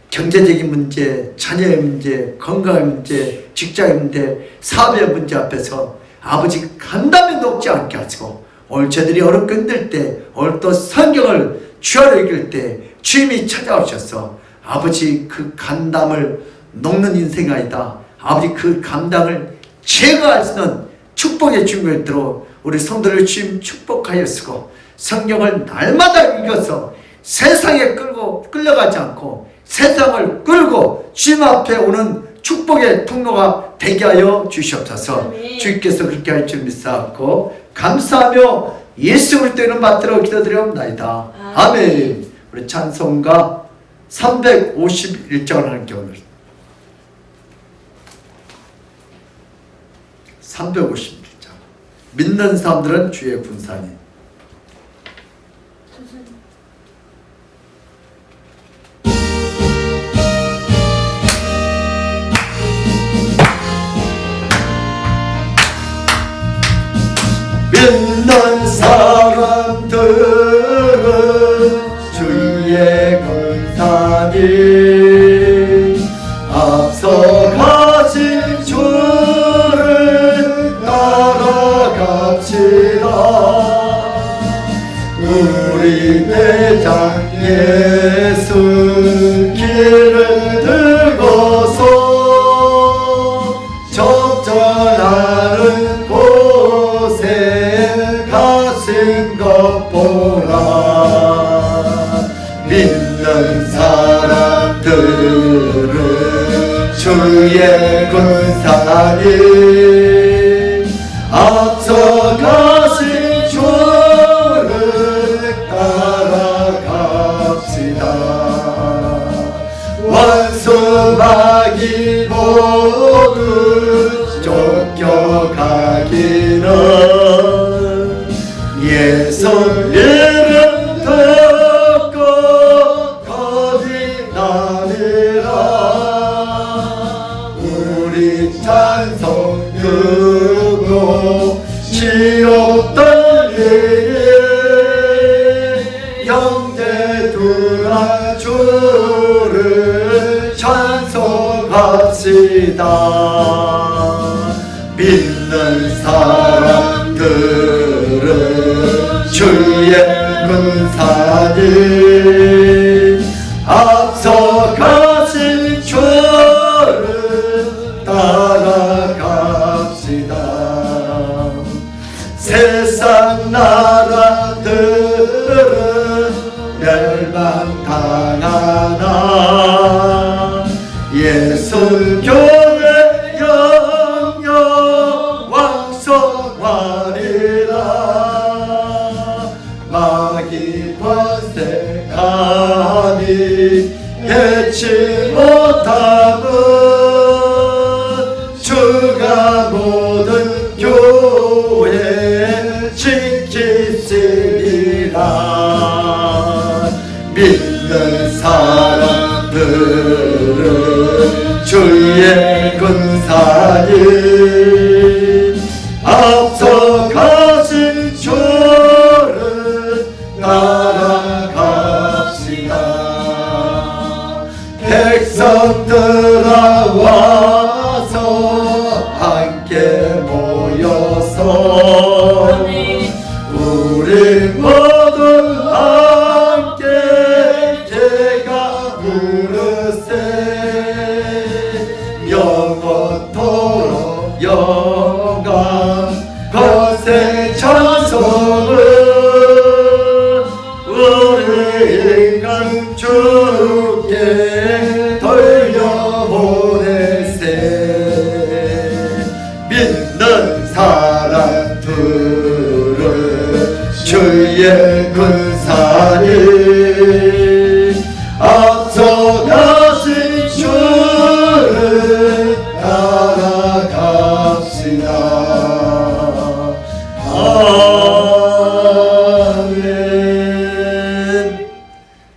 경제적인 문제, 자녀의 문제, 건강의 문제, 직장의 문제, 사업의 문제 앞에서 아버지 간담이 녹지 않게 하시고 오늘 저들이 어렵고 힘들 때 오늘 또 성경을 주야로 읽을 때 주님이 찾아오셔서 아버지 그 간담을 녹는 인생이 아니다. 아버지 그 감당을 제거할 수 있는 축복의 주님을 들어 우리 성도를 주님 축복하였으고 성경을 날마다 읽어서 세상에 끌려가지 않고 세상을 끌고 주님 앞에 오는 축복의 통로가 되게 하여 주시옵소서. 아멘. 주께서 그렇게 할 줄 믿사옵고 감사하며 예수 그리스도 이름 받들어 기도드리옵나이다. 아멘. 우리 찬송가 351장을 함께 오늘 351장 믿는 사람들은 주의 군사니. 믿는 사람들은 주의 군사니 앞서가신 주를 따라갑시다. 우리 대장 예수 길을 들고서 적절하는 곳에 가신 것 보라. 믿는 사람들은 주의 군사니 앞서가신 주를 따라갑시다. 원수마귀 모두 쫓겨가기는 예수 이름 듣고 겁이 나리라. 우리 찬송 듣고 지옥 떨리니 형제들아 주를 찬송합시다. 믿는 사람들은 주의 군사니 앞서가신 주를 따라갑시다. 세상 나라들은 멸망당하나 예수 교회 영영 왕성하리라. 마귀 권세 감히 해치 못함은 주가 모든 교회 지키시리라. 믿는 사람들은 주의 군사님 앞서가신 주를 따라갑시다. 백성들아 와서 함께 모여서 우리 모두 함께 제가 부르세. 영원토록 영광 거세 찬송을 우리 인간 주께 돌려보내세. 믿는 사람들은 주의 군사님 앞서가신 주를 따라갑시다. 아멘.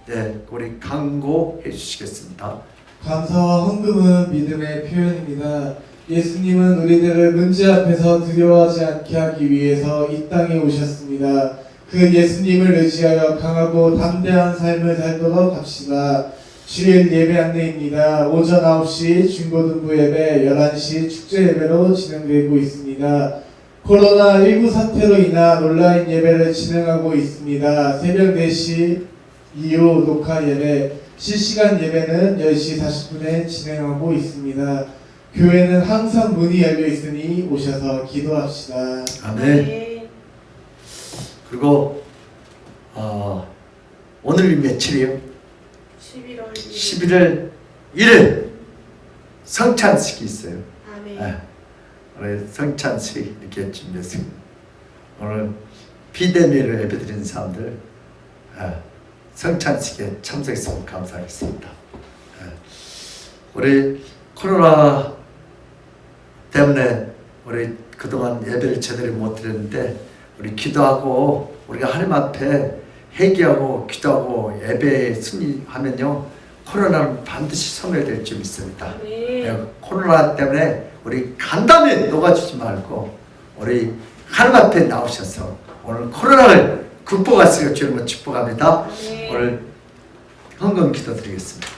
네, 우리 강고해 주시겠습니다. 감사와 헌금은 믿음의 표현입니다. 예수님은 우리들을 문제 앞에서 두려워하지 않게 하기 위해서 이 땅에 오셨습니다. 그 예수님을 의지하여 강하고 담대한 삶을 살도록 합시다. 주일 예배 안내입니다. 오전 9시 중고등부 예배, 11시 축제 예배로 진행되고 있습니다. 코로나19 사태로 인한 온라인 예배를 진행하고 있습니다. 새벽 4시 이후 녹화 예배, 실시간 예배는 10시 40분에 진행하고 있습니다. 교회는 항상 문이 열려 있으니 오셔서 기도합시다. 아멘. 그리고 오늘이 며칠이요? 11월 1일 성찬식이 있어요. 아멘. 오늘 성찬식 이렇게 준비했습니다. 오늘 비대면으로 예배드리는 사람들 성찬식에 참석했으면 감사하겠습니다. 우리 코로나 때문에 우리 그동안 예배를 제대로 못 드렸는데 우리 기도하고 우리가 하나님 앞에 회개하고 기도하고 예배에 승리하면요 코로나는 반드시 소멸될 줄 믿습니다. 코로나 때문에 우리 간담회 녹아주지 말고 우리 하나님 앞에 나오셔서 오늘 코로나를 극복하시길 주님을 축복합니다. 오늘 헌금 기도드리겠습니다.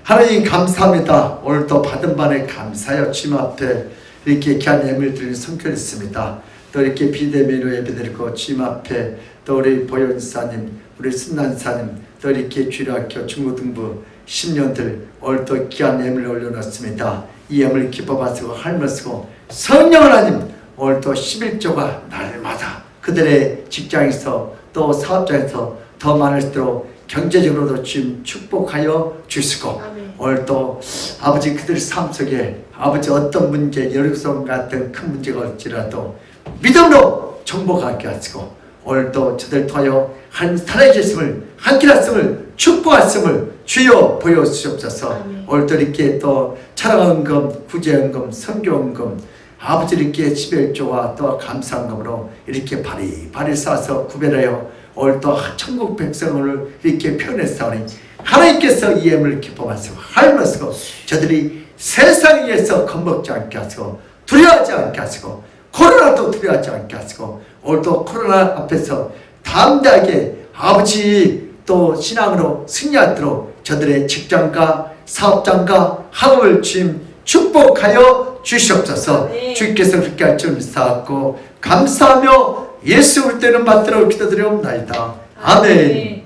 하나님 감사합니다. 오늘도 받은 바에 감사하여 주님 앞에 이렇게 귀한 예물을 드리는 성결이 있습니다. 또 이렇게 비대면으로 예배드리고 주님 앞에 또 우리 보현사님, 우리 순난사님, 또 이렇게 주일학교 중고등부 10년들 오늘 또 귀한 예물을 올려놨습니다. 이 예물 기뻐 받으시고 할머니고 성령 하나님 오늘 또 11조가 날마다 그들의 직장에서 또 사업장에서 더 많을수록 경제적으로도 주님 축복하여 주시고 오늘 또 아버지 그들 삶 속에 아버지 어떤 문제 여리고성 같은 큰 문제가 올지라도 믿음으로 정복하게 하시고 오늘 또 저들 통하여 한 살아계심을 한 길았음을 축복하심을 주여 보여주시옵소서. 오늘 또 이렇게 또 찬양헌금, 구제헌금, 선교헌금 아버지 이렇게 11조와 또 감사헌금으로 이렇게 바리바리 쌓아서 구별하여 오늘 또 천국 백성을 이렇게 표현했사오니 하나님께서 이 예물을 기뻐하시고 할머니고 저들이 세상에서 겁먹지 않게 하시고 두려워하지 않게 하시고 코로나도 두려워하지 않게 하시고 오늘도 코로나 앞에서 담대하게 아버지 또 신앙으로 승리하도록 저들의 직장과 사업장과 학업을 주님 축복하여 주시옵소서. 주께서 그렇게 할 줄 믿사옵고 감사하며 예수 올 때는 받들어 기도드리옵나이다. 아멘.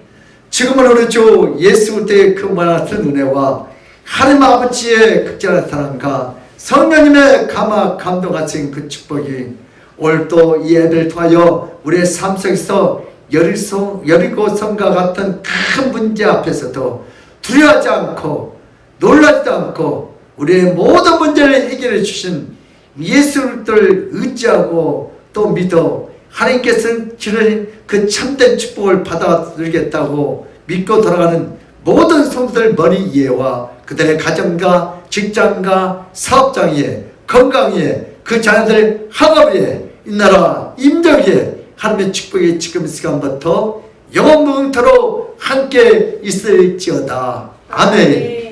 지금은 우리 주 예수 올 때의 그 많은 은혜와 하나님 아버지의 극진한 사랑과 성령님의 감동하신 그 축복이 오늘 또 이 예배를 통하여 우리의 삶 속에서 여리고성과 같은 큰 문제 앞에서도 두려워하지 않고 놀라지도 않고 우리의 모든 문제를 해결해 주신 예수를 의지하고 또 믿어 하나님께서는 주는 그 참된 축복을 받아들이겠다고 믿고 돌아가는 모든 성도들 머리 위에와 그들의 가정과 직장과 사업장 위에 건강 위에 그 자녀들 학업 위에 이 나라 임덕에 하나님의 축복이 지금 이 시간부터 영원무궁토록 함께 있을지어다. 아멘.